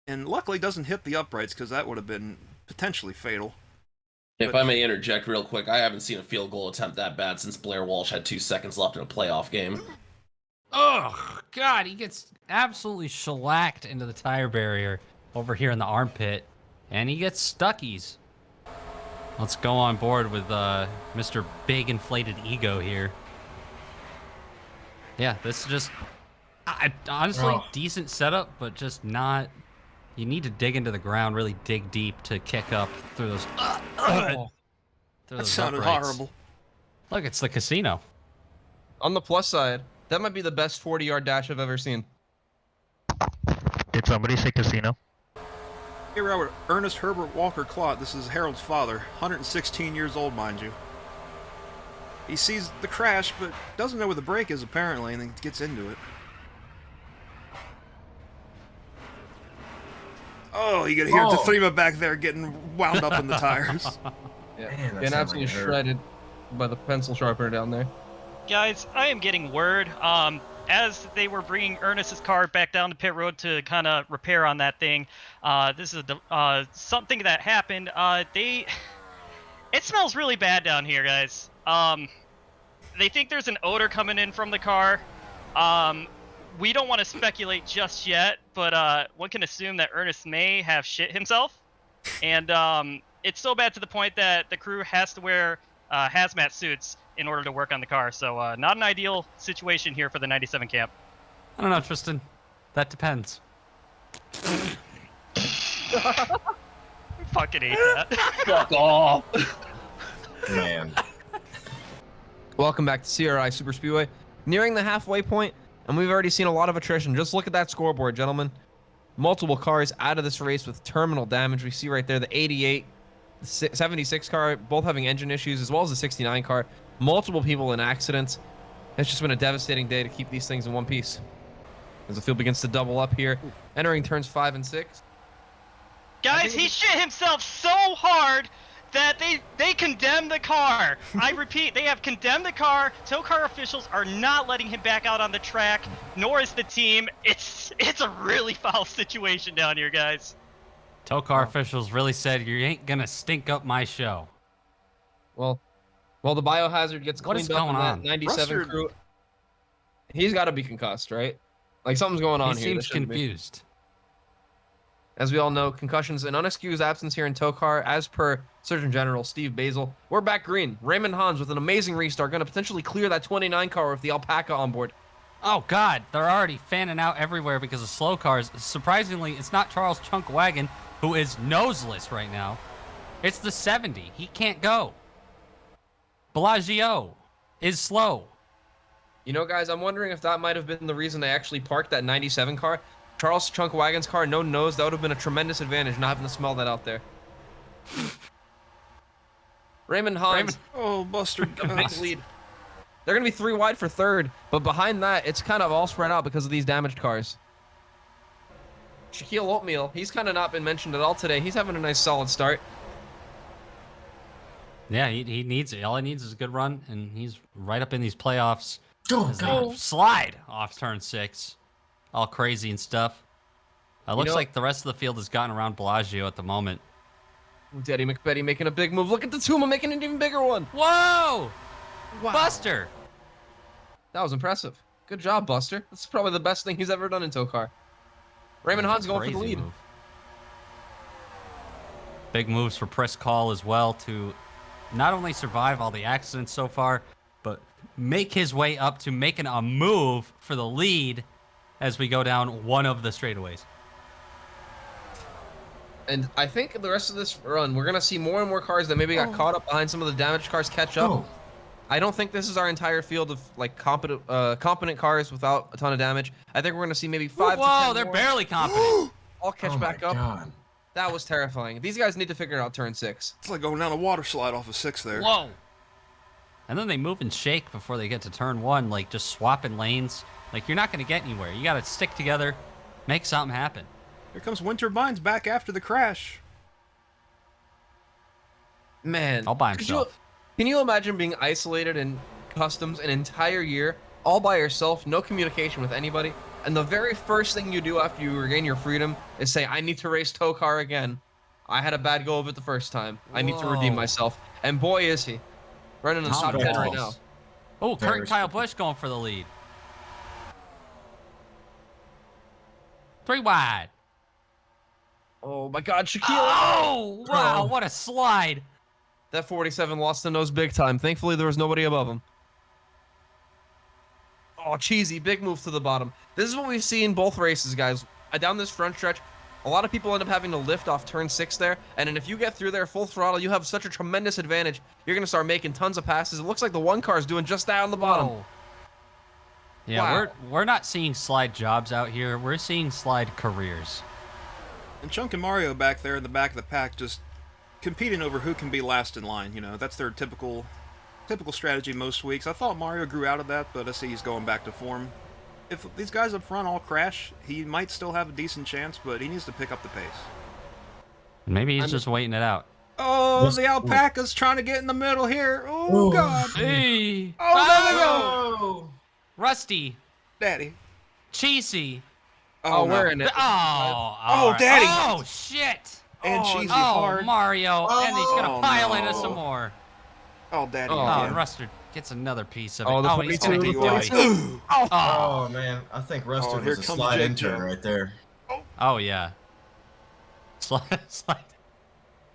And luckily doesn't hit the uprights because that would have been potentially fatal. If I may interject real quick, I haven't seen a field goal attempt that bad since Blair Walsh had 2 seconds left in a playoff game. Oh, God, he gets absolutely shellacked into the tire barrier over here in the armpit, and he gets stuckies. Let's go on board with Mr. Big Inflated Ego here. Yeah, this is just, honestly, decent setup, but just not. You need to dig into the ground, really dig deep to kick up through those. That sounded uprights. horrible. Look, it's the casino. On the plus side, that might be the best 40-yard dash I've ever seen. Did somebody say casino? Here we are with Ernest Herbert Walker Clott. This is Harold's father, 116 years old, mind you. He sees the crash, but doesn't know where the brake is, apparently, and then gets into it. Oh, you can hear Tafrima back there getting wound up in the tires. Yeah, Man, that getting sounds absolutely like it hurt. shredded by the pencil sharpener down there. Guys, I am getting word. As they were bringing Ernest's car back down to pit road to kind of repair on that thing, this is something that happened. It smells really bad down here, guys. They think there's an odor coming in from the car. We don't want to speculate just yet, but one can assume that Ernest may have shit himself. And it's so bad to the point that the crew has to wear hazmat suits in order to work on the car. So not an ideal situation here for the 97 camp. I don't know, Tristan. That depends. Fucking hate that. Fuck off. Man. Welcome back to CRI Super Speedway. Nearing the halfway point, and we've already seen a lot of attrition. Just look at that scoreboard, gentlemen. Multiple cars out of this race with terminal damage. We see right there the 88, the 76 car, both having engine issues, as well as the 69 car. Multiple people in accidents. It's just been a devastating day to keep these things in one piece. As the field begins to double up here, entering turns 5 and 6. Guys, he shit himself so hard that they condemned the car. I repeat, they have condemned the car. TOECAR officials are not letting him back out on the track, nor is the team. It's a really foul situation down here, guys. TOECAR officials really said, you ain't gonna stink up my show. Well, the biohazard gets What is cleaned up in going that on? 97 Russard- crew. He's got to be concussed, right? Like something's going on He here. seems confused. As we all know, concussions and unexcused absence here in TOECAR, as per Surgeon General Steve Basil. We're back green. Raymond Hans with an amazing restart, going to potentially clear that 29 car with the Alpaca on board. Oh, God, they're already fanning out everywhere because of slow cars. Surprisingly, it's not Charles Chunkwagon, who is noseless right now. It's the 70. He can't go. Bellagio is slow. You know, guys, I'm wondering if that might have been the reason they actually parked that 97 car. Charles Chunkwagon's car, no nose. That would have been a tremendous advantage, not having to smell that out there. Raymond Hans, Oh, Buster. big lead. They're going to be 3 wide for third, but behind that, it's kind of all spread out because of these damaged cars. Shaquille Oatmeal, he's kind of not been mentioned at all today. He's having a nice solid start. Yeah, he needs it. All he needs is a good run, and he's right up in these playoffs. Oh, They slide off turn 6. All crazy and stuff. It looks like the rest of the field has gotten around Bellagio at the moment. Daddy McBetty making a big move. Look at the Tuma making an even bigger one. Whoa! Wow. Buster! That was impressive. Good job, Buster. That's probably the best thing he's ever done in TOECAR. Raymond Hahn's going for the lead. Move. Big moves for Press Call as well to not only survive all the accidents so far, but make his way up to making a move for the lead as we go down one of the straightaways. And I think the rest of this run, we're going to see more and more cars that maybe got caught up behind some of the damaged cars catch up. I don't think this is our entire field of like competent cars without a ton of damage. I think we're going to see maybe 5 to 10 Whoa, they're more. barely competent. All catch back up. God. That was terrifying. These guys need to figure out turn 6. It's like going down a water slide off of 6 there. Whoa. And then they move and shake before they get to turn 1, like just swapping lanes. Like, you're not going to get anywhere. You got to stick together, make something happen. Here comes Winter Bynes back after the crash. Man. All by himself. Can you imagine being isolated in customs an entire year, all by yourself, no communication with anybody, and the very first thing you do after you regain your freedom is say, I need to race TOECAR again. I had a bad go of it the first time. I need to redeem myself. And boy, is he. Running in the top 10 right now. Oh, Kurt Kyle Busch going for the lead. 3 wide. Oh my God, Shaquille. Oh, wow, what a slide. That 47 lost the nose big time. Thankfully, there was nobody above him. Oh, cheesy. Big move to the bottom. This is what we see in both races, guys. Down this front stretch, a lot of people end up having to lift off turn 6 there. And then if you get through there full throttle, you have such a tremendous advantage. You're going to start making tons of passes. It looks like the one car is doing just that on the bottom. Whoa. Yeah, we're not seeing slide jobs out here. We're seeing slide careers. And Chunk and Mario back there in the back of the pack just competing over who can be last in line. You know, that's their typical strategy most weeks. I thought Mario grew out of that, but I see he's going back to form. If these guys up front all crash, he might still have a decent chance, but he needs to pick up the pace. Maybe he's just waiting it out. Oh, the alpaca's trying to get in the middle here. Oh, God. Hey. Oh, Oh. Rusty. Daddy. Cheesy. Oh, no. we're in it. Oh, Daddy. Oh, shit. And cheesy hard. Mario. And he's going to pile into some more. Oh, Daddy. Oh, and Rustard gets another piece of it. Oh, He's going to the Oh, man. I think Rustard was a slide intern right there. Oh, yeah. Slide.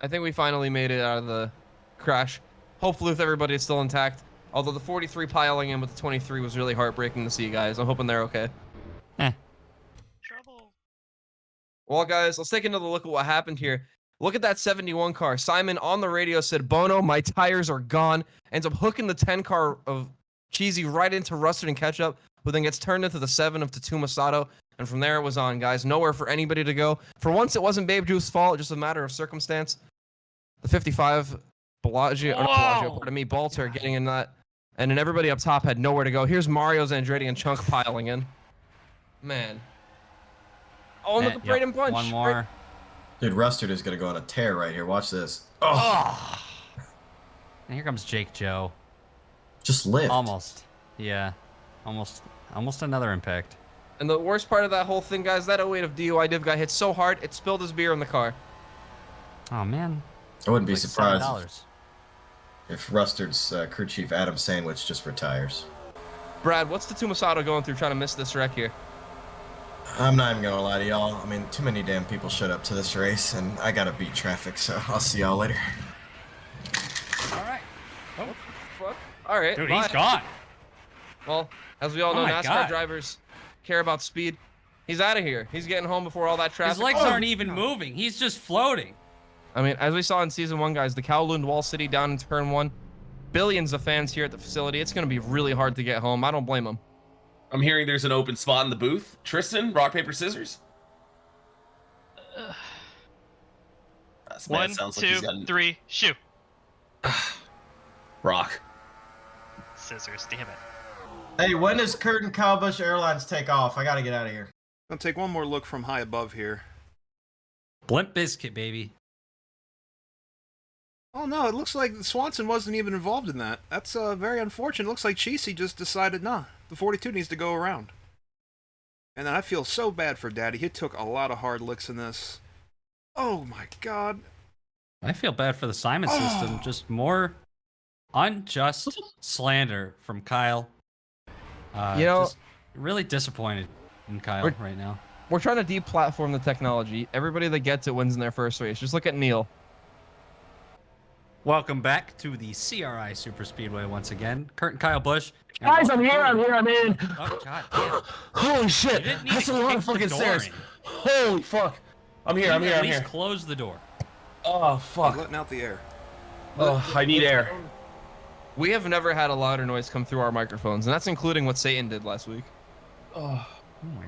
I think we finally made it out of the crash. Hopefully with everybody it's still intact. Although the 43 piling in with the 23 was really heartbreaking to see, guys. I'm hoping they're okay. Trouble. Well, guys, let's take another look at what happened here. Look at that 71 car. Simon on the radio said, Bono, my tires are gone. Ends up hooking the 10 car of Cheesy right into Rustard and Ketchup, who then gets turned into the 7 of Tatuma Sato. And from there it was on, guys. Nowhere for anybody to go. For once, it wasn't Babe Juice's fault, just a matter of circumstance. The 55 Balter getting in that. And then everybody up top had nowhere to go. Here's Mario's Andretti and Chunk piling in. Man. Oh, and the Braden punch. One more. Dude, Rustard is going to go on a tear right here. Watch this. Oh. And here comes Jake Joe. Just lift. Almost. Yeah. Almost another impact. And the worst part of that whole thing, guys, that 08 of DUI div guy hit so hard, it spilled his beer in the car. Oh, man. I wouldn't be Like surprised $7. if Rustard's crew chief Adam Sandwich just retires. Brad, what's the Tumasato going through trying to miss this wreck here? I'm not even going to lie to y'all. I mean, too many damn people showed up to this race, and I got to beat traffic, so I'll see y'all later. All right. Oh, Fuck. All right. dude, bye. he's gone. Well, as we all know, Oh my NASCAR God. drivers care about speed. He's out of here. He's getting home before all that traffic. His legs aren't even moving. He's just floating. I mean, as we saw in Season 1, guys, the Kowloon Wall City down in Turn 1. Billions of fans here at the facility. It's going to be really hard to get home. I don't blame them. I'm hearing there's an open spot in the booth. Tristan, rock, paper, scissors? This man 1, sounds like he's got 2, 3, shoot. rock. scissors. Damn it. Hey, when does Curtin Cowbush Airlines take off? I gotta get out of here. I'll take one more look from high above here. Blimp biscuit, baby. Oh no, it looks like Swanson wasn't even involved in that. That's very unfortunate. It looks like Cheesy just decided, nah, the 42 needs to go around. And then I feel so bad for Daddy. He took a lot of hard licks in this. Oh my god. I feel bad for the Simon system. Just more unjust slander from Kyle. Just really disappointed in Kyle right now. We're trying to deplatform the technology. Everybody that gets it wins in their first race. Just look at Neil. Welcome back to the CRI Super Speedway once again. Kurt and Kyle Busch. Guys, I'm here, I'm in. Oh, God damn. Holy shit, that's a lot of fucking stairs. Holy fuck. I'm here, I'm here. At least close the door. Oh, fuck. Letting out the air. Oh, I need air. We have never had a louder noise come through our microphones, and that's including what Satan did last week. Oh.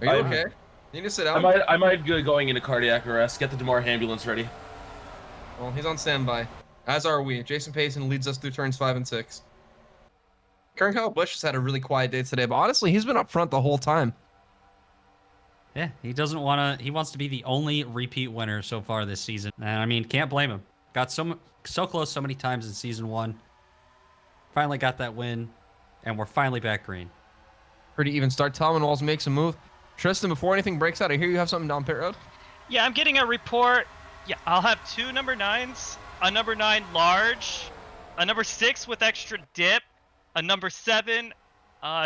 Are you okay? You need to sit down? I might be going into cardiac arrest. Get the DeMar ambulance ready. Well, he's on standby. As are we. Jason Payson leads us through turns 5 and 6. Kurt Kyle Busch has had a really quiet day today, but honestly, he's been up front the whole time. Yeah, he doesn't want to. He wants to be the only repeat winner so far this season. And I mean, can't blame him. Got so close so many times in season 1. Finally got that win, and we're finally back green. Pretty even start. Talman Walls makes a move. Tristan, before anything breaks out, I hear you have something down pit road. Yeah, I'm getting a report. Yeah, I'll have 2 number 9s, a number 9 large, a number 6 with extra dip, a number 7,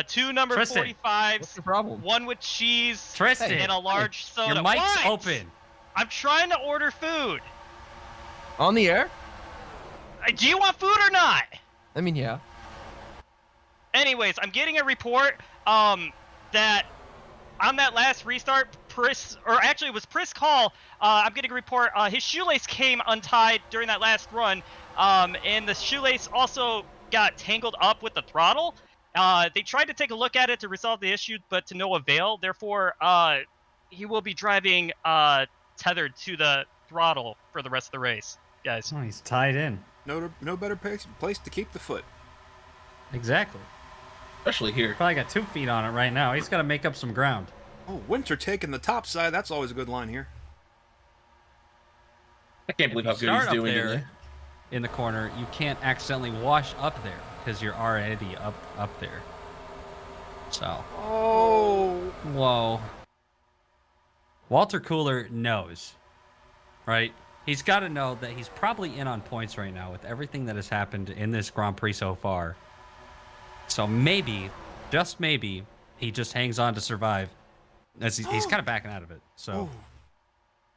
2 number Tristan, 45s. What's the problem? 1 with cheese, Tristan, and a large soda. Your mic's What? open. I'm trying to order food. On the air? Do you want food or not? I mean, yeah. Anyways, I'm getting a report that on that last restart, it was Pris Call. I'm getting a report. His shoelace came untied during that last run, and the shoelace also got tangled up with the throttle. They tried to take a look at it to resolve the issue, but to no avail. Therefore, he will be driving tethered to the throttle for the rest of the race, guys. Oh, he's tied in. No better place to keep the foot. Exactly. Especially here. Probably got 2 feet on it right now. He's got to make up some ground. Oh, Winter taking the top side. That's always a good line here. I can't believe how good he's doing there in the corner. You can't accidentally wash up there because you're already up there. So. Oh. Whoa. Walter Cooler knows, right? He's got to know that he's probably in on points right now with everything that has happened in this Grand Prix so far. So maybe, just maybe, he just hangs on to survive. As he's kind of backing out of it. So,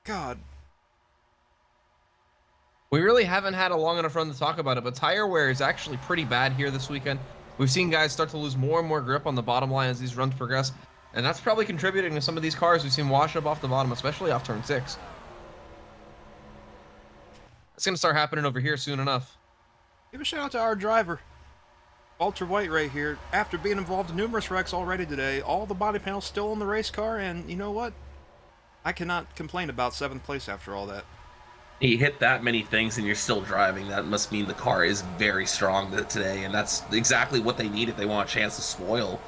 God. We really haven't had a long enough run to talk about it, but tire wear is actually pretty bad here this weekend. We've seen guys start to lose more and more grip on the bottom line as these runs progress, and that's probably contributing to some of these cars we've seen wash up off the bottom, especially off turn 6. It's going to start happening over here soon enough. Give a shout out to our driver, Walter White, right here. After being involved in numerous wrecks already today, all the body panels still in the race car, and you know what? I cannot complain about 7th place after all that. He hit that many things and you're still driving. That must mean the car is very strong today, and that's exactly what they need if they want a chance to spoil.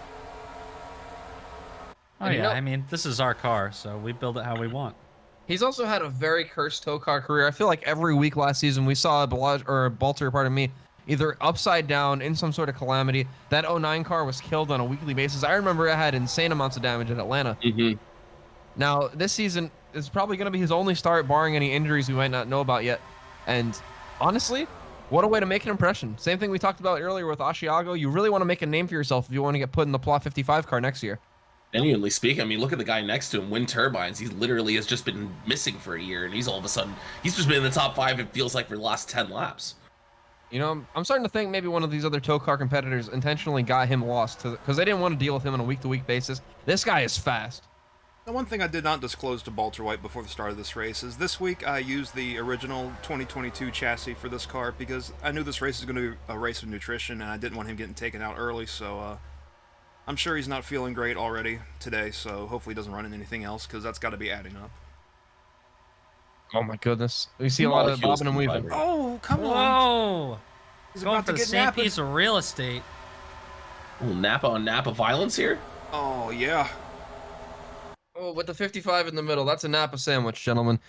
Oh yeah, I mean, this is our car, so we build it how we want. He's also had a very cursed TOECAR career. I feel like every week last season we saw Balter, either upside down in some sort of calamity. That 09 car was killed on a weekly basis. I remember it had insane amounts of damage in Atlanta. Now, this season is probably going to be his only start, barring any injuries we might not know about yet. And honestly, what a way to make an impression. Same thing we talked about earlier with Asiago. You really want to make a name for yourself if you want to get put in the Plot 55 car next year. Genuinely speaking, I mean, look at the guy next to him, Wind Turbines. He literally has just been missing for a year, and he's all of a sudden, he's just been in the top 5, it feels like, for the last 10 laps. You know, I'm starting to think maybe one of these other TOECAR competitors intentionally got him lost because they didn't want to deal with him on a week-to-week basis. This guy is fast. The one thing I did not disclose to Balter White before the start of this race is this week I used the original 2022 chassis for this car because I knew this race is going to be a race of nutrition, and I didn't want him getting taken out early, so I'm sure he's not feeling great already today, so hopefully he doesn't run into anything else, because that's got to be adding up. Oh my goodness. We see a lot of bobbing and weaving. Oh, come on. Whoa! He's Going about for to the get same napping. piece of real estate. A little Napa on Napa violence here. Oh, yeah. Oh, with the 55 in the middle, that's a Napa sandwich, gentlemen.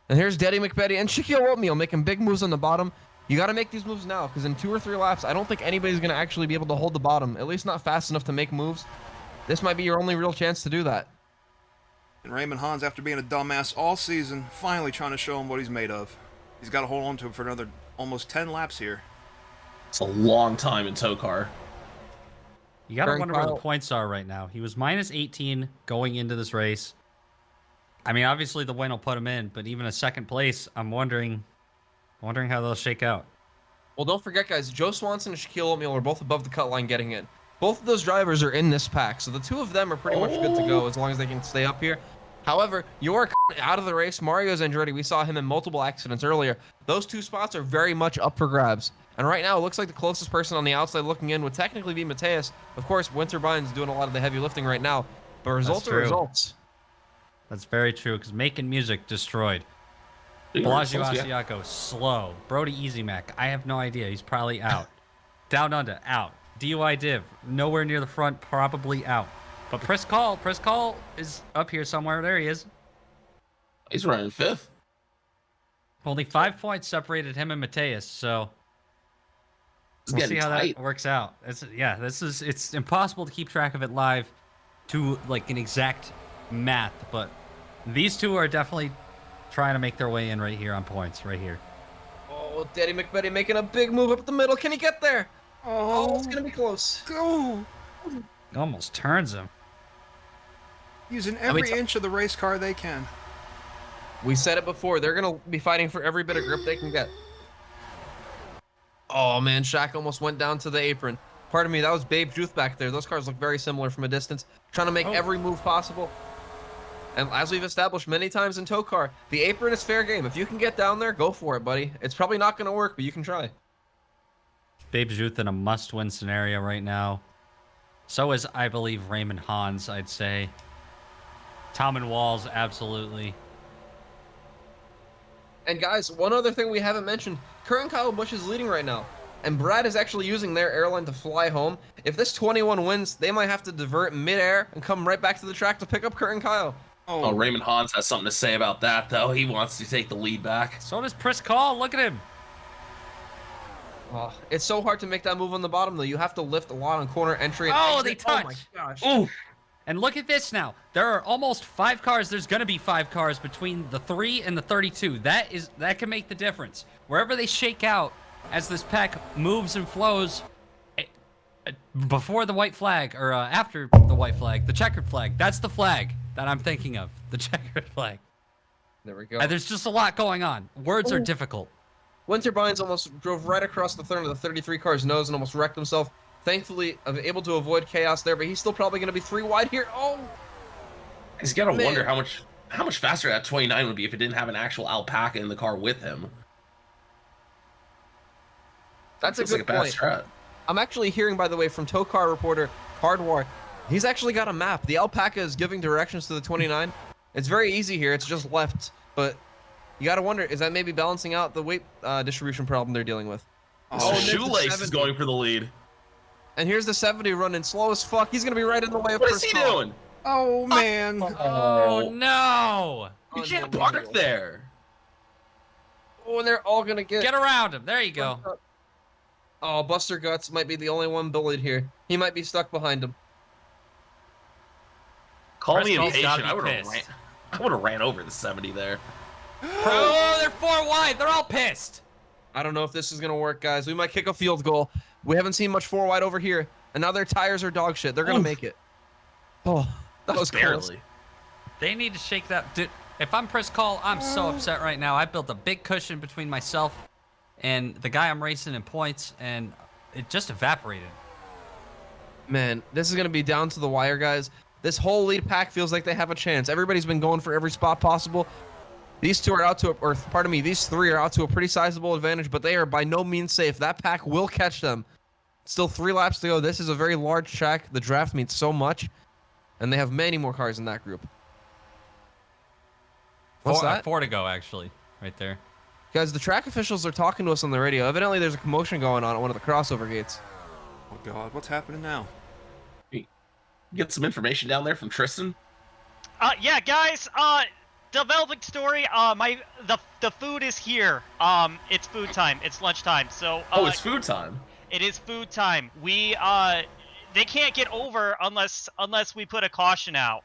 And here's Daddy McBetty and Shaquille Oatmeal making big moves on the bottom. You got to make these moves now, because in 2 or 3 laps, I don't think anybody's going to actually be able to hold the bottom, at least not fast enough to make moves. This might be your only real chance to do that. And Raymond Hans, after being a dumbass all season, finally trying to show him what he's made of. He's got to hold on to him for another almost 10 laps here. It's a long time in TOECAR. You gotta wonder where the points are right now. He was minus 18 going into this race. I mean, obviously the win will put him in, but even a second place, I'm wondering how they'll shake out. Well, don't forget, guys, Joe Swanson and Shaquille Oatmeal are both above the cut line getting in. Both of those drivers are in this pack, so the 2 of them are pretty much good to go as long as they can stay up here. However, you're out of the race. Mario's Andretti, we saw him in multiple accidents earlier. Those 2 spots are very much up for grabs. And right now, it looks like the closest person on the outside looking in would technically be Mateus. Of course, Winterbine's doing a lot of the heavy lifting right now, but results are results. That's very true, because Making Music destroyed. Bellagio Asiaco, slow. Brody Easy Mac, I have no idea. He's probably out. Down Under, out. DUI Div, nowhere near the front, probably out. But Chris Call is up here somewhere. There he is. He's running 5th. Only 5 points separated him and Mateus, so we'll see how that works out. It's impossible to keep track of it live to like an exact math, but these 2 are definitely trying to make their way in right here on points, right here. Oh, Daddy McBetty making a big move up the middle. Can he get there? Oh, it's gonna be close. Go! Almost turns him. Using every inch of the race car they can. We said it before. They're gonna be fighting for every bit of grip they can get. Oh man, Shaq almost went down to the apron. Pardon me, that was Babe Juth back there. Those cars look very similar from a distance. Trying to make every move possible. And as we've established many times in TOECAR, the apron is fair game. If you can get down there, go for it, buddy. It's probably not going to work, but you can try. Babe Juth in a must-win scenario right now. So is, I believe, Raymond Hans, I'd say. Tom and Walls, absolutely. And guys, one other thing we haven't mentioned. Kurt and Kyle Busch is leading right now. And Brad is actually using their airline to fly home. If this 21 wins, they might have to divert midair and come right back to the track to pick up Kurt and Kyle. Oh, Raymond Hans has something to say about that, though. He wants to take the lead back. So does Chris Call. Look at him. Oh, it's so hard to make that move on the bottom, though. You have to lift a lot on corner entry. And oh, exit. they touch. Oh, my gosh. Ooh. And look at this now. There are almost 5 cars. There's going to be 5 cars between the 3 and the 32. That can make the difference. Wherever they shake out as this pack moves and flows before the white flag or after the white flag, the checkered flag. That's the flag that I'm thinking of, the checkered flag. There we go. And there's just a lot going on. Words are difficult. Winterbine's almost drove right across the front of the 33 car's nose and almost wrecked himself. Thankfully, able to avoid chaos there, but he's still probably going to be 3 wide here. Oh! He's got to wonder how much faster that 29 would be if it didn't have an actual alpaca in the car with him. That's a good point. I'm actually hearing, by the way, from TOECAR reporter Hardwar, he's actually got a map. The alpaca is giving directions to the 29. It's very easy here. It's just left, but you got to wonder, is that maybe balancing out the weight distribution problem they're dealing with? Oh, Shoelace is going for the lead. And here's the 70 running slow as fuck. He's going to be right in the way of What is he doing? Oh, man. Oh, no. You can't park there. Oh, and they're all going to Get around him. There you go. Oh, Buster Guts might be the only one bullied here. He might be stuck behind him. Call me impatient. I would have ran over the 70 there. Oh, they're 4 wide. They're all pissed. I don't know if this is going to work, guys. We might kick a field goal. We haven't seen much 4 wide over here. And now their tires are dog shit. They're going to make it. Oh, that was barely. close. They need to shake that. Dude, if I'm Chris Call, I'm so upset right now. I built a big cushion between myself and the guy I'm racing in points, and it just evaporated. Man, this is going to be down to the wire, guys. This whole lead pack feels like they have a chance. Everybody's been going for every spot possible. These 2 are out to, these 3 are out to a pretty sizable advantage, but they are by no means safe. That pack will catch them. Still 3 laps to go. This is a very large track. The draft means so much, and they have many more cars in that group. What's that? 4 to go, actually, right there. Guys, the track officials are talking to us on the radio. Evidently, there's a commotion going on at one of the crossover gates. Oh God, what's happening now? Get some information down there from Tristan. Yeah, guys. Developing story. The food is here. It's food time. It's lunchtime. So. Oh, it's food time. It is food time. They can't get over unless we put a caution out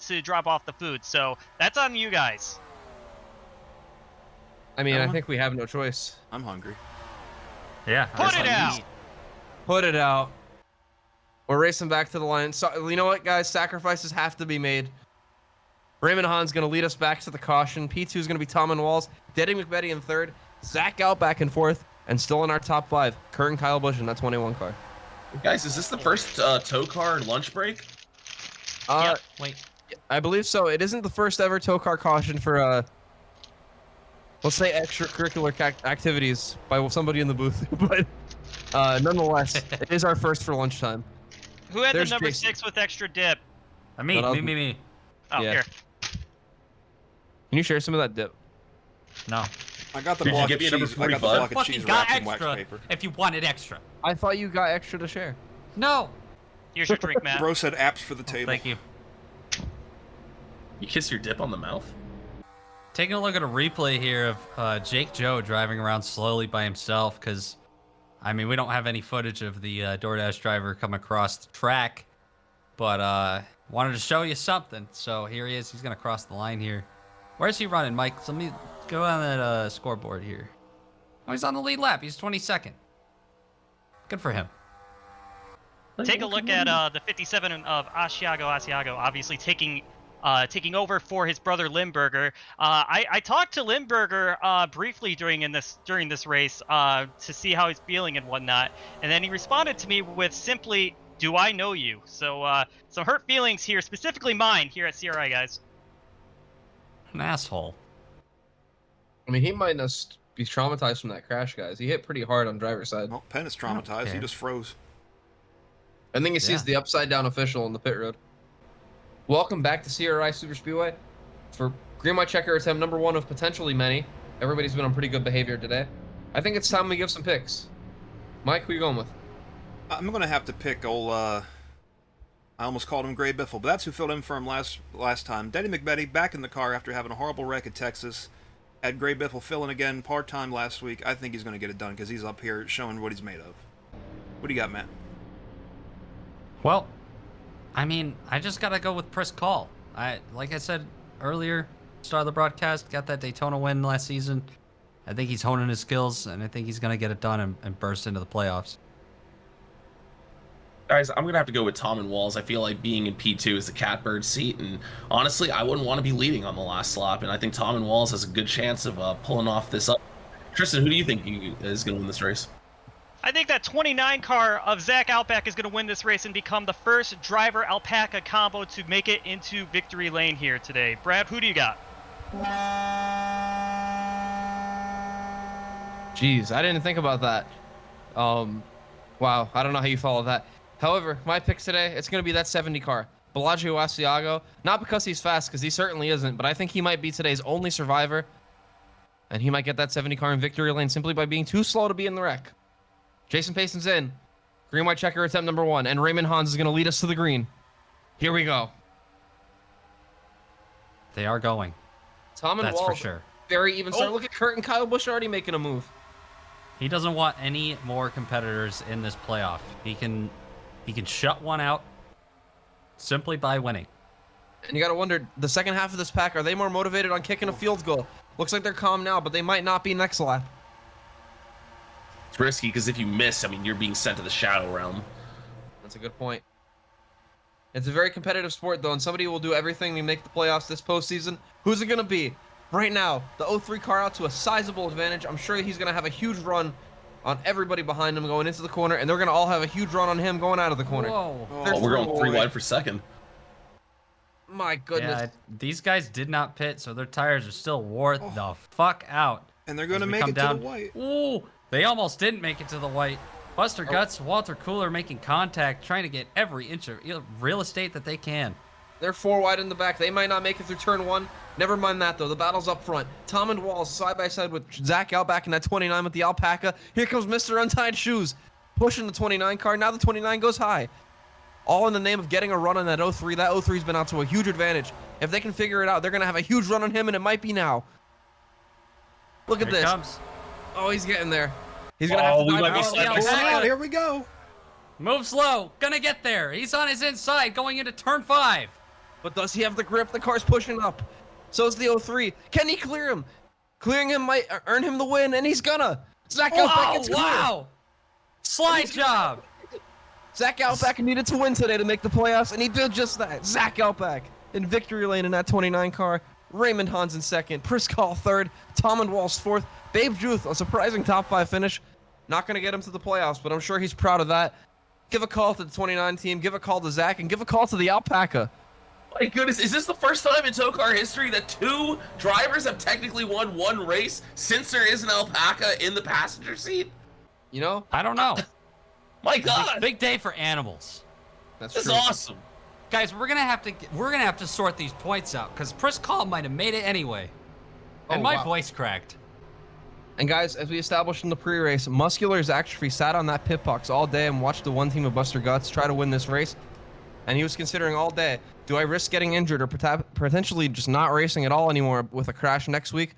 to drop off the food. So that's on you guys. I mean, I think we have no choice. I'm hungry. Yeah. Put it out. Put it out. We're racing back to the line. So, you know what, guys? Sacrifices have to be made. Raymond Hahn's going to lead us back to the caution. P2 is going to be Tom and Walls. Daddy McBetty in third. Zach out back and fourth. And still in our top 5, Kurt and Kyle Busch in that 21 car. Guys, is this the first TOECAR lunch break? Yep. Wait. I believe so. It isn't the first ever TOECAR caution for, let's say, extracurricular activities by somebody in the booth. But nonetheless, it is our first for lunchtime. Who had There's the number Jason. 6 with extra dip? Me. Oh, Oh, yeah. here. Can you share some of that dip? No. I got the Did you block give of me a number cheese. I got the 45? block of Fucking cheese got wrapped in wax extra paper. if you wanted extra. I thought you got extra to share. No. Here's your drink, Matt. Bro said apps for the table. Thank you. You kiss your dip on the mouth? Taking a look at a replay here of Jake Joe driving around slowly by himself because, I mean, we don't have any footage of the DoorDash driver come across the track, but wanted to show you something. So here he is. He's going to cross the line here. Where's he running, Mike? Let me go on that scoreboard here. Oh, he's on the lead lap. He's 22nd. Good for him. Take a look at the 57 of Asiago, obviously taking over for his brother Limburger. I talked to Limburger briefly during this race to see how he's feeling and whatnot, and then he responded to me with simply, "Do I know you?" So some hurt feelings here, specifically mine here at CRI, guys. An asshole. I mean, he might not be traumatized from that crash, guys. He hit pretty hard on driver's side. Well, Penn is traumatized. He just froze. I think he sees the upside down official on the pit road. Welcome back to CRI Super Speedway for green white checker attempt number 1 of potentially many. Everybody's been on pretty good behavior today. I think it's time we give some picks. Mike, who you going with? I'm gonna have to pick old. I almost called him Gray Biffle, but that's who filled in for him last time. Daddy McBetty back in the car after having a horrible wreck at Texas. Had Gray Biffle fill in again part-time last week. I think he's gonna get it done because he's up here showing what he's made of. What do you got, Matt? Well, I mean, I just gotta go with Chris Call. Like I said earlier, start of the broadcast, got that Daytona win last season. I think he's honing his skills, and I think he's gonna get it done and burst into the playoffs. Guys, I'm going to have to go with Tom and Walls. I feel like being in P2 is the catbird seat, and honestly, I wouldn't want to be leading on the last lap, and I think Tom and Walls has a good chance of pulling off this up. Tristan, who do you think is going to win this race? I think that 29 car of Zach Outback is going to win this race and become the first driver alpaca combo to make it into victory lane here today. Brad, who do you got? Jeez, I didn't think about that. Wow, I don't know how you follow that. However, my pick today, it's going to be that 70 car. Bellagio Asiago. Not because he's fast, because he certainly isn't, but I think he might be today's only survivor. And he might get that 70 car in victory lane simply by being too slow to be in the wreck. Jason Payson's in. Green white checker attempt number 1. And Raymond Hans is going to lead us to the green. Here we go. They are going. Tom and That's Wall, for sure. very even start. Look at Kurt and Kyle Busch already making a move. He doesn't want any more competitors in this playoff. He can shut one out simply by winning. And you got to wonder, the second half of this pack, are they more motivated on kicking a field goal? Looks like they're calm now, but they might not be next lap. It's risky because if you miss, I mean, you're being sent to the shadow realm. That's a good point. It's a very competitive sport, though, and somebody will do everything to make the playoffs this postseason. Who's it going to be? Right now, the 03 car out to a sizable advantage. I'm sure he's going to have a huge run on everybody behind him going into the corner, and they're going to all have a huge run on him going out of the corner. Whoa. Oh, we're going 3 wide for second. My goodness. Yeah, these guys did not pit, so their tires are still wore the fuck out. And they're going to make it down to the white. Ooh, they almost didn't make it to the white. Buster Guts, Walter Cooler making contact, trying to get every inch of real estate that they can. They're 4 wide in the back. They might not make it through turn 1. Never mind that, though. The battle's up front. Tom and Walls side by side with Zach Outback in that 29 with the alpaca. Here comes Mr. Untied Shoes. pushing the 29 car. Now the 29 goes high. All in the name of getting a run on that 03. That 03's been out to a huge advantage. If they can figure it out, they're going to have a huge run on him, and it might be now. Look at Here it this. comes. Oh, he's getting there. He's going to have to we dive might be out. side by yeah, side. Here we go. Move slow. Gonna get there. He's on his inside going into turn 5. But does he have the grip? The car's pushing up. So is the 03. Can he clear him? Clearing him might earn him the win, and he's gonna. Zach Outback gets clear. Wow. Slide job. Zach Outback needed to win today to make the playoffs, and he did just that. Zach Outback in victory lane in that 29 car. Raymond Hans in second. Priscall third. Tom and Walsh fourth. Babe Juth, a surprising top 5 finish. Not going to get him to the playoffs, but I'm sure he's proud of that. Give a call to the 29 team. Give a call to Zach, and give a call to the Alpaca. My goodness, is this the first time in TOECAR history that 2 drivers have technically won 1 race since there is an alpaca in the passenger seat? You know? I don't know. My God, Big day for animals. That's this is true. awesome. Guys, we're gonna have to sort these points out because Priscall might have made it anyway. And Oh, my wow. voice cracked. And guys, as we established in the pre-race, Muscular Zachary sat on that pit box all day and watched the one team of Buster Guts try to win this race. And he was considering all day, do I risk getting injured or potentially just not racing at all anymore with a crash next week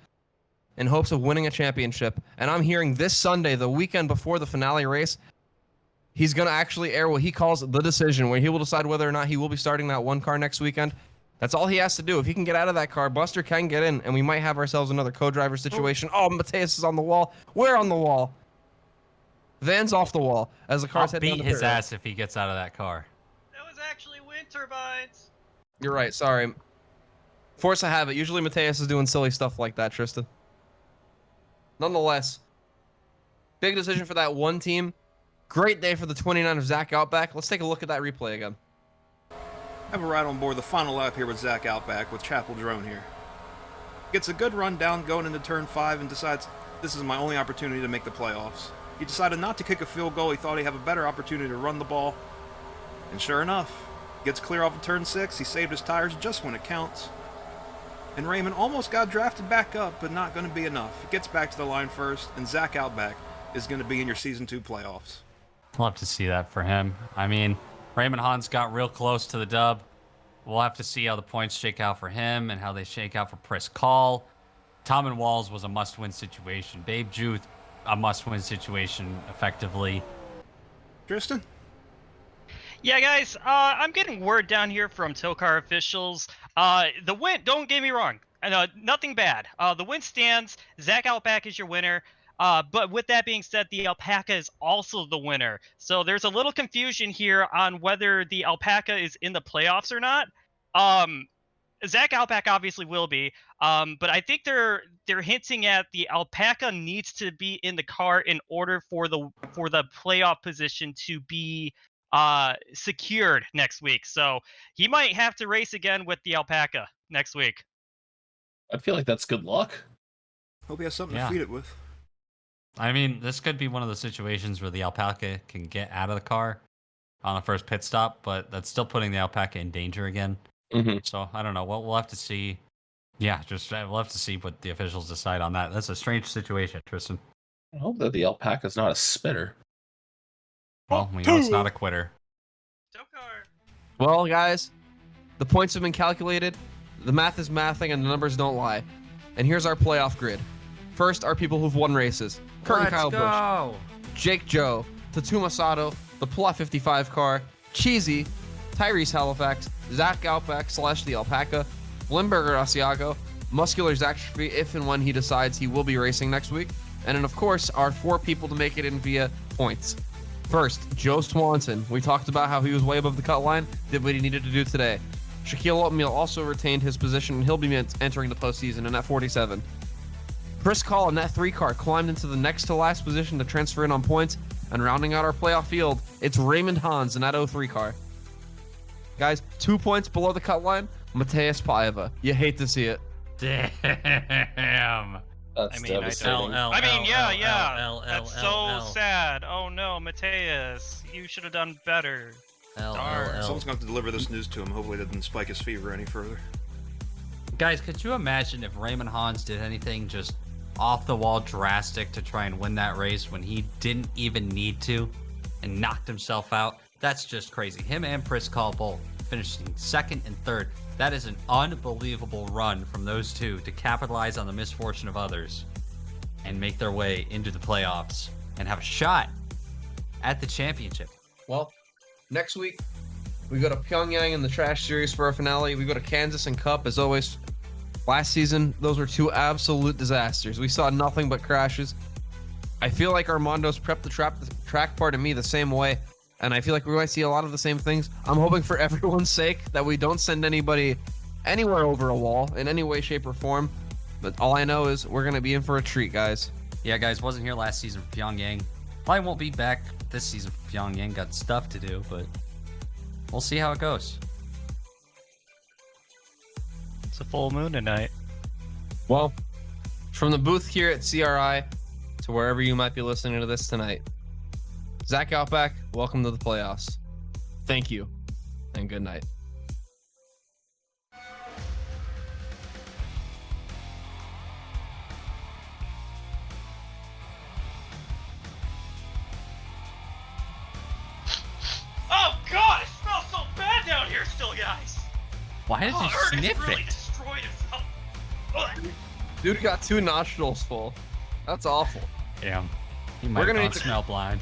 in hopes of winning a championship? And I'm hearing this Sunday, the weekend before the finale race, he's going to actually air what he calls the decision, where he will decide whether or not he will be starting that one car next weekend. That's all he has to do. If he can get out of that car, Buster can get in, and we might have ourselves another co-driver situation. Oh, Mateus is on the wall. Where on the wall? Van's off the wall as the car's I'll heading down beat the his pit road. ass if he gets out of that car. That was actually wind turbines. You're right. Sorry. Force of habit. Usually Mateus is doing silly stuff like that, Tristan. Nonetheless, big decision for that one team. Great day for the 29 of Zach Outback. Let's take a look at that replay again. Have a ride on board the final lap here with Zach Outback with Chapel Drone here. Gets a good run down going into turn 5 and decides this is my only opportunity to make the playoffs. He decided not to kick a field goal. He thought he'd have a better opportunity to run the ball. And sure enough, gets clear off of turn 6. He saved his tires just when it counts. And Raymond almost got drafted back up, but not going to be enough. He gets back to the line first, and Zach Outback is going to be in your Season 2 playoffs. Love to see that for him. I mean, Raymond Hans got real close to the dub. We'll have to see how the points shake out for him and how they shake out for Priscall. Tom and Walls was a must-win situation. Babe Juth, a must-win situation, effectively. Tristan? Yeah, guys, I'm getting word down here from TOECAR officials. The win, don't get me wrong, nothing bad. The win stands. Zach Outback is your winner. But with that being said, the Alpaca is also the winner. So there's a little confusion here on whether the Alpaca is in the playoffs or not. Zach Outback obviously will be. But I think they're hinting at the Alpaca needs to be in the car in order for the playoff position to be secured next week. So he might have to race again with the Alpaca next week. I feel like that's good luck. Hope he has something Yeah. to feed it with. I mean, this could be one of those situations where the Alpaca can get out of the car on the first pit stop, but that's still putting the Alpaca in danger again. Mm-hmm. So I don't know. We'll have to see. Yeah, we'll have to see what the officials decide on that. That's a strange situation, Tristan. I hope that the alpaca's not a spitter. Well, we know it's not a quitter. Well, guys, the points have been calculated. The math is mathing, and the numbers don't lie. And here's our playoff grid. First, our people who've won races. Kurt and Kyle Busch, Jake Joe, Tatuma Sato, the Plot 55 car, Cheesy, Tyrese Halifax, Zach Outback / the Alpaca, Limburger Asiago, Muscular Zachary if and when he decides he will be racing next week, and then of course our 4 people to make it in via points. First, Joe Swanson. We talked about how he was way above the cut line, did what he needed to do today. Shaquille Oatmeal also retained his position, and he'll be entering the postseason in that 47. Chris Call in that 3 car climbed into the next to last position to transfer in on points, and rounding out our playoff field, it's Raymond Hans in that 03 car. Guys, 2 points below the cut line, Mateus Paiva. You hate to see it. Damn. That's devastating. That's so sad. Oh no, Mateus, you should have done better. Someone's going to have to deliver this news to him. Hopefully that doesn't spike his fever any further. Guys, could you imagine if Raymond Hans did anything just off the wall drastic to try and win that race when he didn't even need to? and knocked himself out. That's just crazy. Him and Priscall both finishing 2nd and 3rd. That is an unbelievable run from those two to capitalize on the misfortune of others and make their way into the playoffs and have a shot at the championship. Well, next week, we go to Pyongyang in the Trash Series for our finale. We go to Kansas and Cup, as always. Last season, those were 2 absolute disasters. We saw nothing but crashes. I feel like Armando's prepped the track part of me the same way, and I feel like we might see a lot of the same things. I'm hoping for everyone's sake that we don't send anybody anywhere over a wall in any way, shape, or form. But all I know is we're going to be in for a treat, guys. Yeah, guys, wasn't here last season for Pyongyang. Probably won't be back this season for Pyongyang. Got stuff to do, but we'll see how it goes. It's a full moon tonight. Well, from the booth here at CRI to wherever you might be listening to this tonight, Zach Outback, welcome to the playoffs. Thank you, and good night. Oh god, it smells so bad down here still, guys! Why did you sniff really it? destroyed himself. Ugh. Dude got 2 nostrils full. That's awful. Damn. He might We're have gonna gone need to- smell blind.